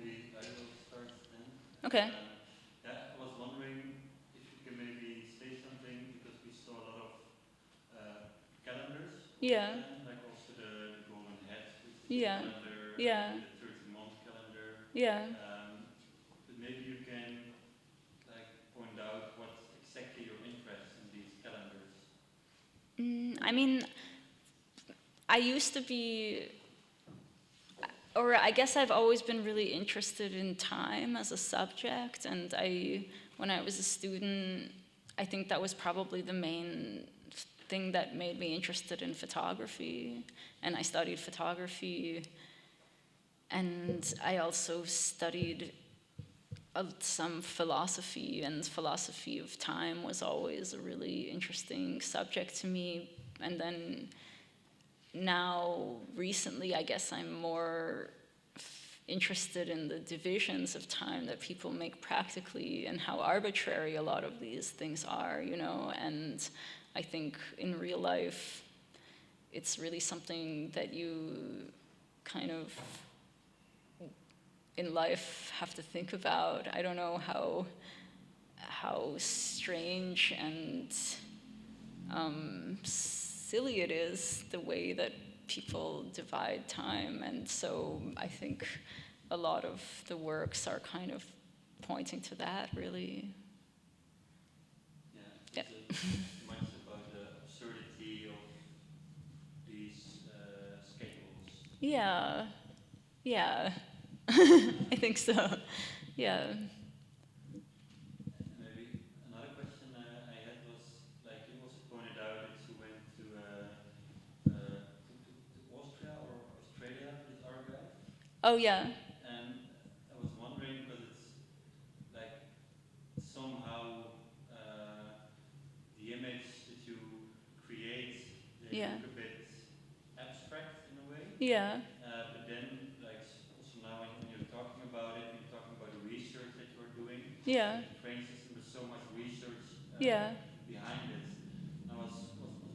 Speaker 1: Maybe I will start then.
Speaker 2: Okay.
Speaker 1: I was wondering if
Speaker 2: Yeah.
Speaker 1: like also the golden hat, which is
Speaker 2: Yeah.
Speaker 1: the calendar,
Speaker 2: Yeah.
Speaker 1: the 30-month calendar.
Speaker 2: Yeah.
Speaker 1: But maybe you can like point out what's exactly your interest in these calendars.
Speaker 2: I mean, I used to be, or I guess I've always been really interested in time as a subject, and when I was a student, I think that was probably the main thing that made me interested in photography, and I studied photography, and I also studied some philosophy, and philosophy of time was always a really interesting subject to me. And then now, recently, I guess I'm more interested in the divisions of time that people make practically and how arbitrary a lot of these things are, you know. And I think in real life, it's really something that you kind of in life have to think about. I don't know how strange and silly it is the way that people divide time, and so I think a lot of the works are kind of pointing to that, really.
Speaker 1: Yeah, it's much about the absurdity of these schedules.
Speaker 2: Yeah, yeah, I think so. Yeah.
Speaker 1: Maybe another question I had was, like you also pointed out that you went to Austria or Australia for this archive.
Speaker 2: Oh yeah.
Speaker 1: And I was wondering, because it's like somehow the image that you create, they
Speaker 2: Yeah.
Speaker 1: look a bit abstract in a way.
Speaker 2: Yeah.
Speaker 1: But then, like also now when you're talking about it, you're talking about the research that you're doing.
Speaker 2: Yeah.
Speaker 1: The train system, there's so much research
Speaker 2: Yeah.
Speaker 1: behind it. I was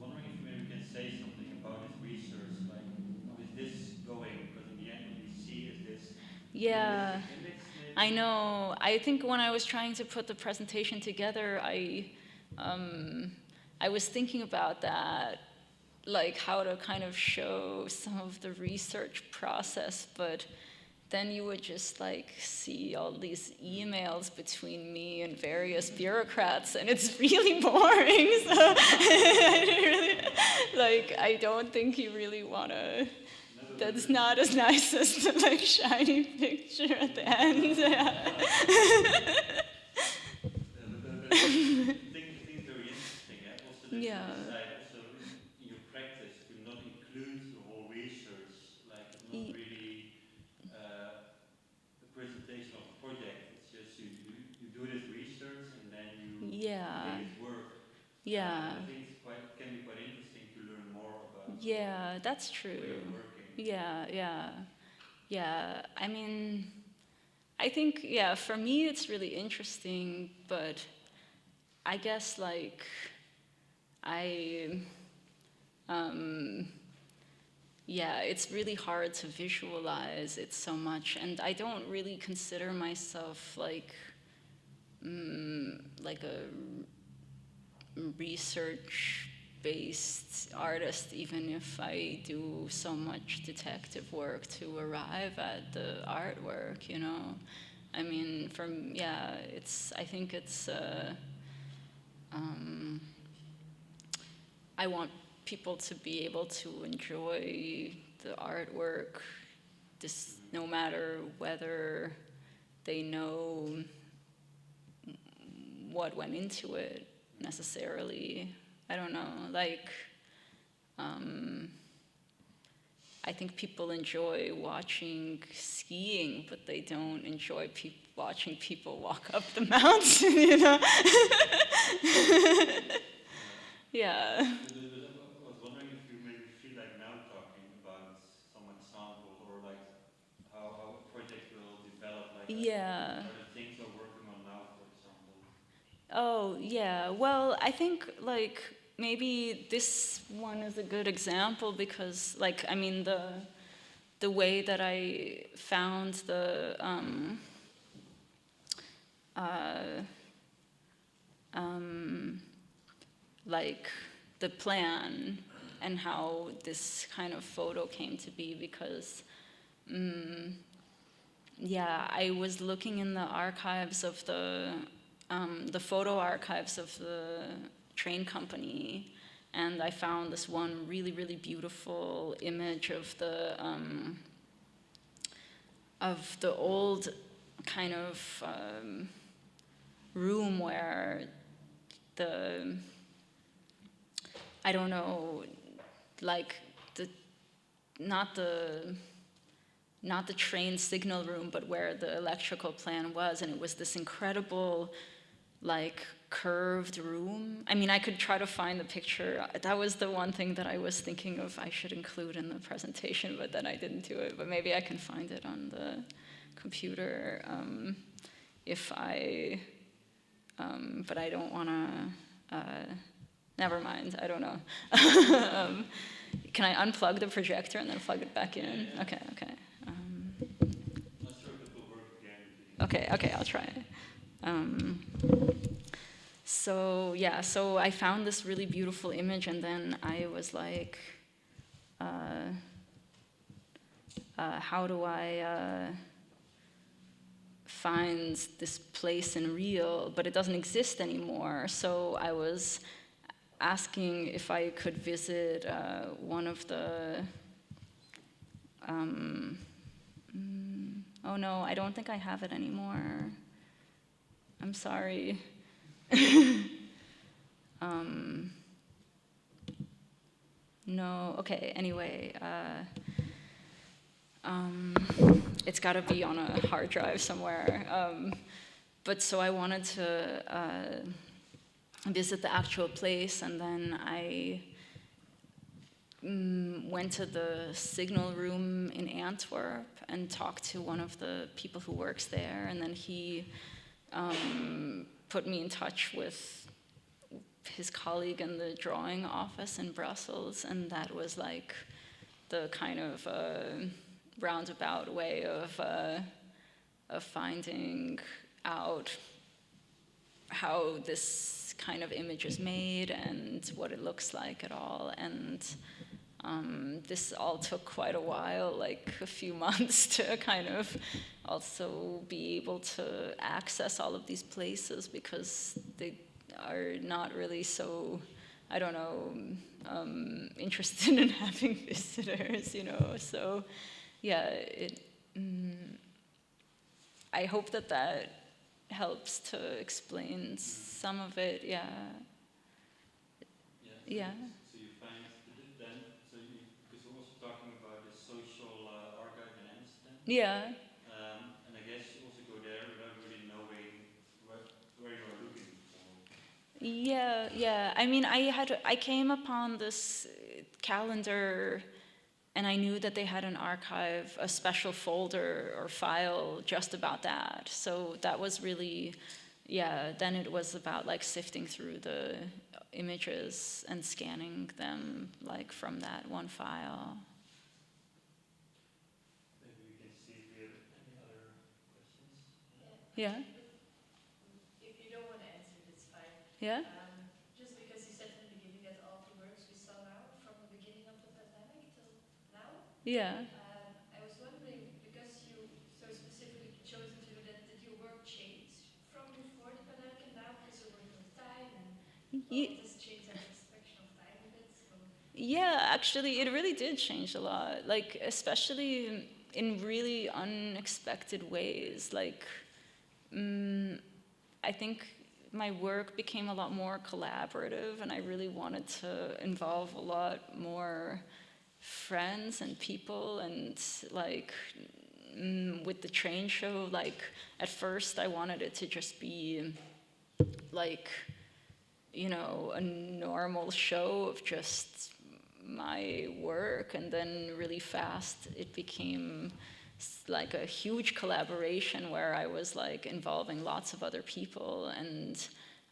Speaker 1: wondering if maybe you can say something about this research, like how is this going? Because in the end, what we see is this
Speaker 2: Yeah.
Speaker 1: realistic image. Maybe.
Speaker 2: I know. I think when I was trying to put the presentation together, I was thinking about that, like how to kind of show some of the research process, but then you would just like see all these emails between me and various bureaucrats, and it's really boring. So I didn't really, like, I don't think you really want to. That's not as nice as the like shiny picture at the end.
Speaker 1: I think it's very interesting. Also that you
Speaker 2: Yeah.
Speaker 1: decide also in your practice to not include the whole research, like it's not really a presentation of a project. It's just you do this research and then you make it work.
Speaker 2: Yeah.
Speaker 1: I think it can be quite interesting to learn more about.
Speaker 2: Yeah, that's
Speaker 1: the way
Speaker 2: true.
Speaker 1: of working.
Speaker 2: Yeah. I mean, I think, yeah, for me it's really interesting, but I guess like yeah, it's really hard to visualize it so much, and I don't really consider myself like a research-based artist, even if I do so much detective work to arrive at the artwork, you know. I mean, I think it's, I want people to be able to enjoy the artwork, no matter whether they know what went into it necessarily. I don't know, like, I think people enjoy watching skiing, but they don't enjoy watching people walk up the mountain, you know? Yeah.
Speaker 1: I was wondering if you maybe feel like now talking about some examples or like how a project will develop, like
Speaker 2: Yeah.
Speaker 1: what are the things you're working on now, for example.
Speaker 2: Oh, yeah. Well, I think, like, maybe this one is a good example because, like, I mean, the way that I found the like the plan and how this kind of photo came to be, because yeah, I was looking in the archives of the photo archives of the train company, and I found this one really, really beautiful image of the old kind of room where I don't know, like not the train signal room, but where the electrical plant was, and it was this incredible, like, curved room. I mean, I could try to find the picture. That was the one thing that I was thinking of I should include in the presentation, but then I didn't do it. But maybe I can find it on the computer if I, but I don't want to, never mind, I don't know. Can I unplug the projector and then plug it back in?
Speaker 1: Yeah.
Speaker 2: Okay.
Speaker 1: Not sure if it will work again.
Speaker 2: Okay, I'll try it. So yeah, so I found this really beautiful image, and then I was like, how do I find this place in real, but it doesn't exist anymore. So I was asking if I could visit one of the, oh no, I don't think I have it anymore. I'm sorry. No, okay, anyway, it's gotta be on a hard drive somewhere. But so I wanted to visit the actual place, and then I went to the signal room in Antwerp and talked to one of the people who works there, and then he put me in touch with his colleague in the drawing office in Brussels, and that was like the kind of roundabout way of finding out how this kind of image is made and what it looks like at all. And this all took quite a while, like a few months, to kind of also be able to access all of these places, because they are not really so, I don't know, interested in having visitors, you know. So yeah, I hope that helps to explain some of it. Yeah. Yeah.
Speaker 1: So you find then, because we're also talking about the social archive in Amsterdam.
Speaker 2: Yeah.
Speaker 1: And I guess you also go there without really knowing where you are looking for.
Speaker 2: Yeah. I mean, I came upon this calendar, and I knew that they had an archive, a special folder or file just about that. So that was really, yeah, then it was about like sifting through the images and scanning them like from that one file.
Speaker 1: Maybe we can see if we have any other questions.
Speaker 2: Yeah?
Speaker 3: If you don't want to answer, that's fine.
Speaker 2: Yeah?
Speaker 3: Just because you said in the beginning that all the works we saw now, from the beginning of the pandemic till now,
Speaker 2: Yeah.
Speaker 3: I was wondering, because you so specifically chosen to do that, did your work change from before the pandemic and now, because you're working with time and this changed that inspection of time a bit? So.
Speaker 2: Yeah, actually, it really did change a lot. Like, especially in really unexpected ways. Like, I think my work became a lot more collaborative, and I really wanted to involve a lot more friends and people. And like, with the train show, like, at first I wanted it to just be like, you know, a normal show of just my work, and then really fast it became like a huge collaboration where I was like involving lots of other people. And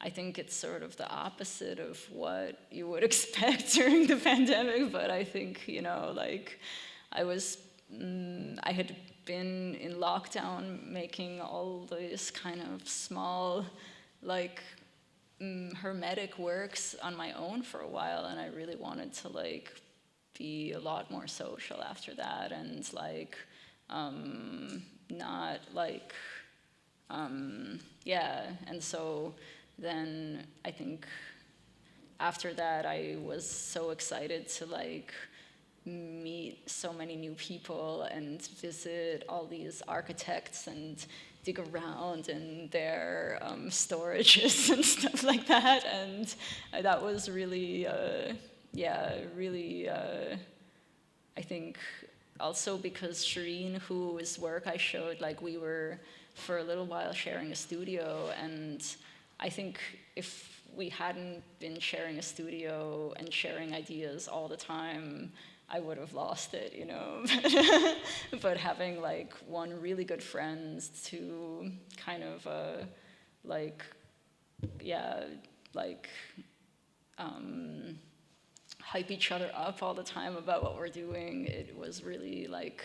Speaker 2: I think it's sort of the opposite of what you would expect during the pandemic, but I think, you know, like I had been in lockdown making all these kind of small, like, hermetic works on my own for a while, and I really wanted to like be a lot more social after that, and like not like yeah. And so then I think after that I was so excited to like meet so many new people and visit all these architects and dig around in their storages and stuff like that. And that was really, really, I think also because Shireen, whose work I showed, like we were for a little while sharing a studio, and I think if we hadn't been sharing a studio and sharing ideas all the time, I would have lost it, you know. But having like one really good friend to kind of like, yeah, like hype each other up all the time about what we're doing, it was really like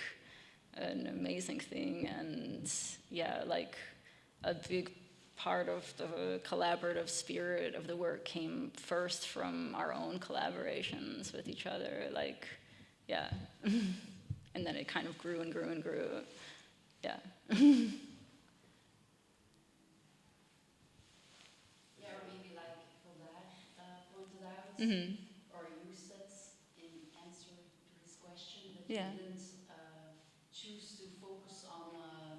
Speaker 2: an amazing thing. And yeah, like a big part of the collaborative spirit of the work came first from our own collaborations with each other, like, yeah. And then it kind of grew and grew and grew, yeah.
Speaker 4: Yeah, or maybe like Colette pointed out, or you said in answer to his question that
Speaker 2: Yeah.
Speaker 4: you didn't choose to focus on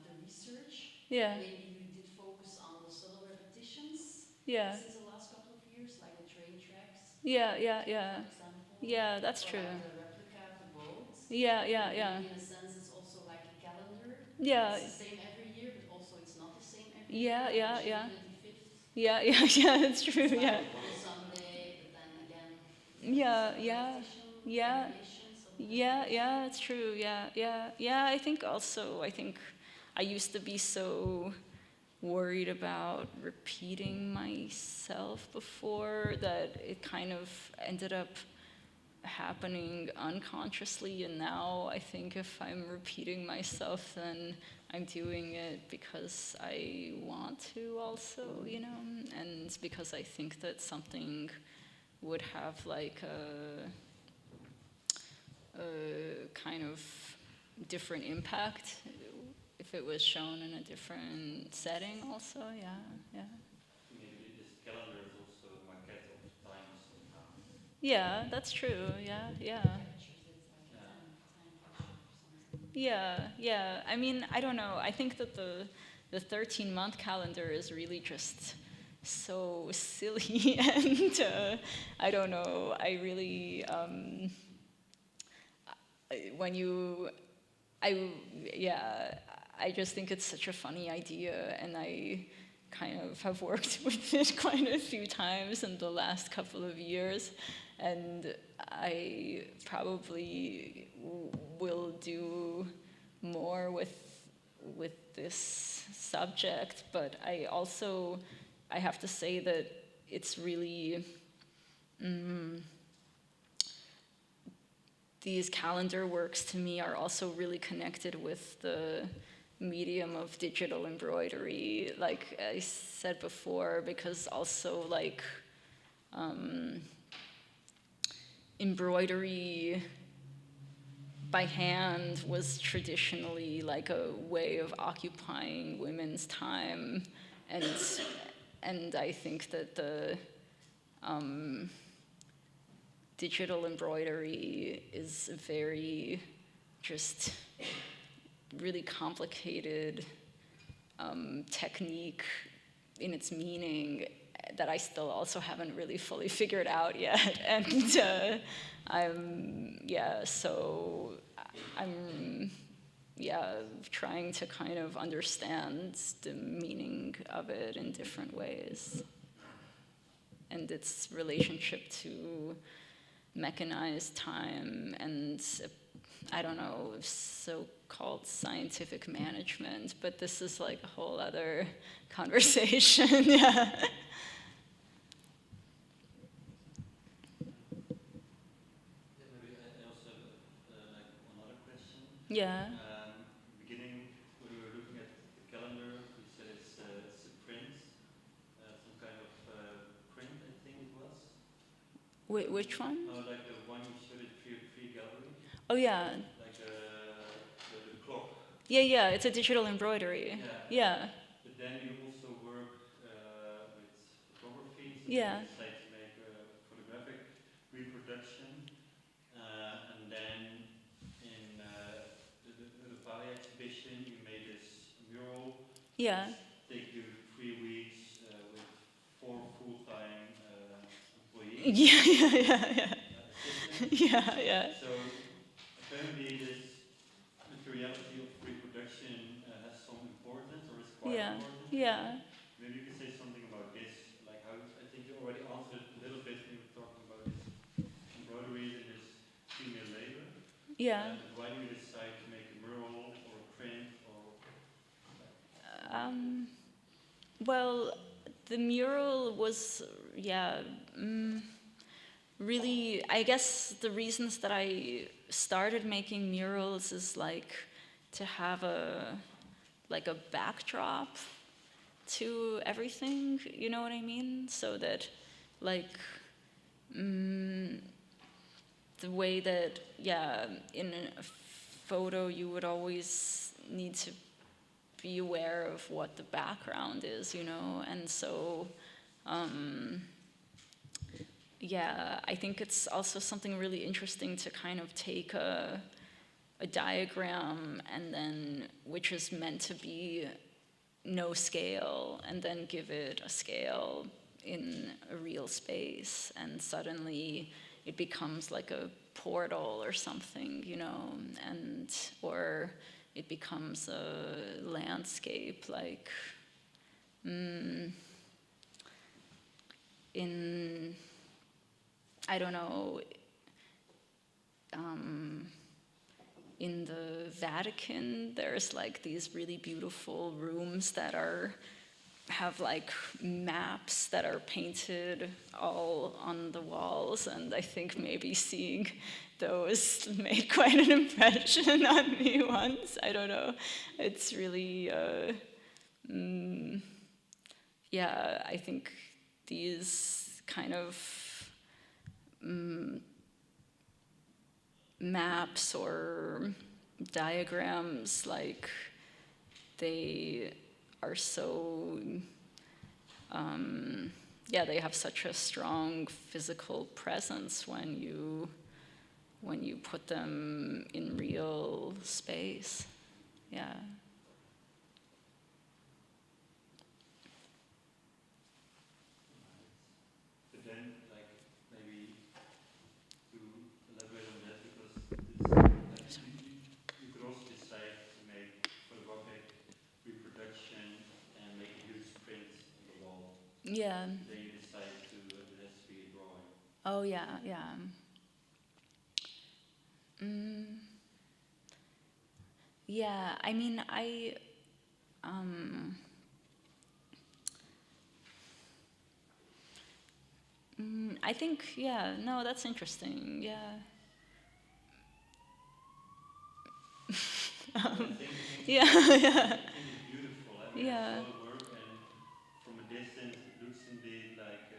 Speaker 4: the research.
Speaker 2: Yeah.
Speaker 4: Maybe you did focus on the subtle repetitions
Speaker 2: Yeah.
Speaker 4: since the last couple of years, like the train tracks,
Speaker 2: Yeah,
Speaker 4: for example.
Speaker 2: Yeah, that's
Speaker 4: or
Speaker 2: true.
Speaker 4: like the replica of the boat.
Speaker 2: Yeah.
Speaker 4: Maybe in a sense it's also like a calendar.
Speaker 2: Yeah.
Speaker 4: It's the same every year, but also it's not the same every
Speaker 2: Yeah,
Speaker 4: year.
Speaker 2: yeah,
Speaker 4: Like
Speaker 2: yeah.
Speaker 4: June 25th.
Speaker 2: Yeah, that's true,
Speaker 4: It's like
Speaker 2: yeah.
Speaker 4: one Sunday, but then again.
Speaker 2: Yeah,
Speaker 4: it's
Speaker 2: yeah,
Speaker 4: repetition,
Speaker 2: yeah.
Speaker 4: variation, something
Speaker 2: Yeah,
Speaker 4: like that.
Speaker 2: yeah, it's true. Yeah. I think also, I used to be so worried about repeating myself before that it kind of ended up happening unconsciously. And now I think if I'm repeating myself, then I'm doing it because I want to also, you know, and because I think that something would have like a kind of different impact if it was shown in a different setting also, yeah.
Speaker 1: Maybe this calendar is also a maquette of time somehow.
Speaker 2: Yeah, that's true, yeah.
Speaker 4: Captures it like a time capsule or something.
Speaker 2: Yeah. I mean, I don't know. I think that the 13-month calendar is really just so silly, and I don't know. I really I just think it's such a funny idea, and I kind of have worked with it quite a few times in the last couple of years, and I probably will do more with this subject. But I have to say that it's really these calendar works to me are also really connected with the medium of digital embroidery, like I said before, because also like embroidery by hand was traditionally like a way of occupying women's time, and I think that the digital embroidery is a very just really complicated technique in its meaning that I still also haven't really fully figured out yet. And I'm trying to kind of understand the meaning of it in different ways and its relationship to mechanized time and I don't know, so-called scientific management, but this is like a whole other conversation. Yeah.
Speaker 1: Maybe I also have like another question.
Speaker 2: Yeah.
Speaker 1: Beginning when we were looking at the calendar, you said it's a print, some kind of
Speaker 2: Which one?
Speaker 1: Like the one you showed at Free Gallery,
Speaker 2: Oh yeah.
Speaker 1: like the clock.
Speaker 2: Yeah, it's a digital embroidery. Yeah.
Speaker 1: But then you also work with photography, so
Speaker 2: Yeah.
Speaker 1: you decide to make a photographic reproduction, and then in the Pali exhibition you made this mural.
Speaker 2: Yeah.
Speaker 1: Take you 3 weeks with 4 full-time employees.
Speaker 2: Yeah.
Speaker 1: Assistants.
Speaker 2: Yeah.
Speaker 1: So apparently this materiality of reproduction has some importance, or is quite important.
Speaker 2: Yeah.
Speaker 1: Maybe you could say something about this, like how, I think you already answered a little bit when you were talking about this embroideries and this female labor.
Speaker 2: Yeah.
Speaker 1: But why do you decide to make a mural or a print or?
Speaker 2: Well, the mural was, really, I guess the reasons that I started making murals is like to have a backdrop to everything, you know what I mean? So that like the way that, in a photo you would always need to be aware of what the background is, you know? And so, I think it's also something really interesting to kind of take a diagram and then, which is meant to be no scale, and then give it a scale in a real space, and suddenly it becomes like a portal or something, you know, or it becomes a landscape, like in, I don't know, in the Vatican, there's like these really beautiful rooms that have like maps that are painted all on the walls, and I think maybe seeing those made quite an impression on me once. I don't know. It's really, I think these kind of maps or diagrams, like they are so, they have such a strong physical presence when you put them in real space. Yeah.
Speaker 1: But then, like, maybe to elaborate on that, because it's, you could also decide to make photographic reproduction and make a huge print on the wall.
Speaker 2: Yeah.
Speaker 1: Then you decide to it has to be a drawing.
Speaker 2: Oh yeah. Yeah, I mean, I think, no, that's interesting, yeah.
Speaker 1: I think
Speaker 2: Yeah.
Speaker 1: it's beautiful. I mean,
Speaker 2: Yeah.
Speaker 1: I saw the work, and from a distance it looks indeed like a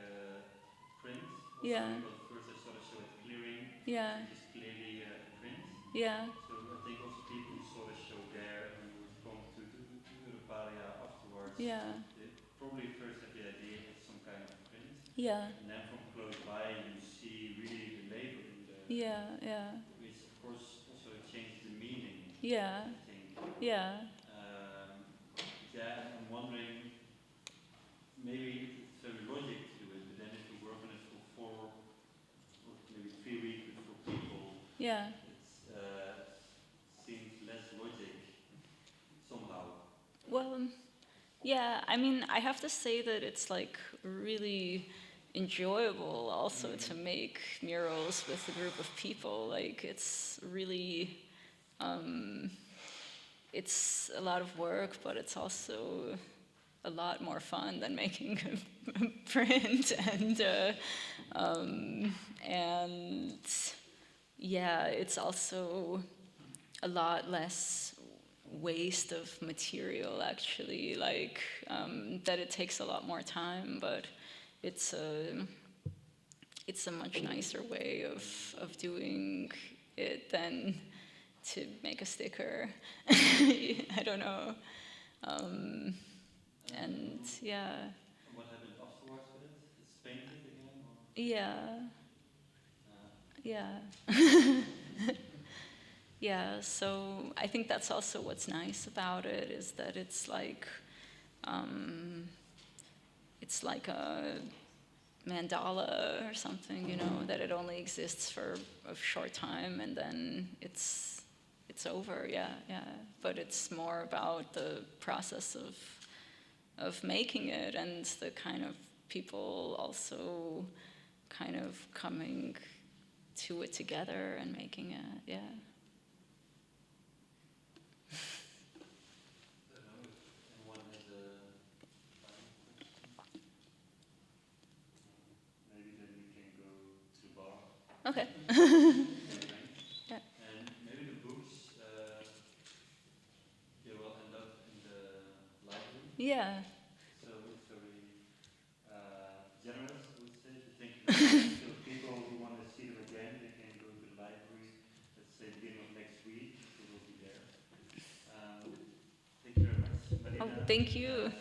Speaker 1: print. Also,
Speaker 2: Yeah.
Speaker 1: because first I saw the show at clearing,
Speaker 2: Yeah.
Speaker 1: which is clearly a print.
Speaker 2: Yeah.
Speaker 1: So I think also people who saw the show there and who would come to the Palia afterwards,
Speaker 2: Yeah.
Speaker 1: they probably first had the idea it's some kind of print.
Speaker 2: Yeah.
Speaker 1: And then from close by you see really the labor in there.
Speaker 2: Yeah.
Speaker 1: Which of course also changes the meaning,
Speaker 2: Yeah.
Speaker 1: I think.
Speaker 2: Yeah.
Speaker 1: I'm wondering, maybe it's very logic to do it, but then if you work on it for 4 or maybe 3 weeks with 4 people,
Speaker 2: Yeah.
Speaker 1: it seems less logic somehow.
Speaker 2: Well, yeah, I mean, I have to say that it's like really enjoyable also to make murals with a group of people. Like, it's really, it's a lot of work, but it's also a lot more fun than making a print, and yeah, it's also a lot less waste of material, actually, like that it takes a lot more time, but it's it's a much nicer way of doing it than to make a sticker. I don't know. And yeah.
Speaker 1: What happened afterwards with it? It's painted again? Or?
Speaker 2: Yeah. Yeah. Yeah, so I think that's also what's nice about it, is that it's like a mandala or something, you know, that it only exists for a short time and then it's over, yeah. But it's more about the process of making it and the kind of people also kind of coming to it together and making it, yeah.
Speaker 1: Anyone has a maybe then we can go to the bar.
Speaker 2: Okay. Yeah.
Speaker 1: And maybe the books, they will end up in the library.
Speaker 2: Yeah.
Speaker 1: So it's very generous, I would say. So thank you very much. So people who want to see them again, they can go to the library. Let's say beginning of next week. They will be there. Thank you very much, Marina.
Speaker 2: Oh, thank you.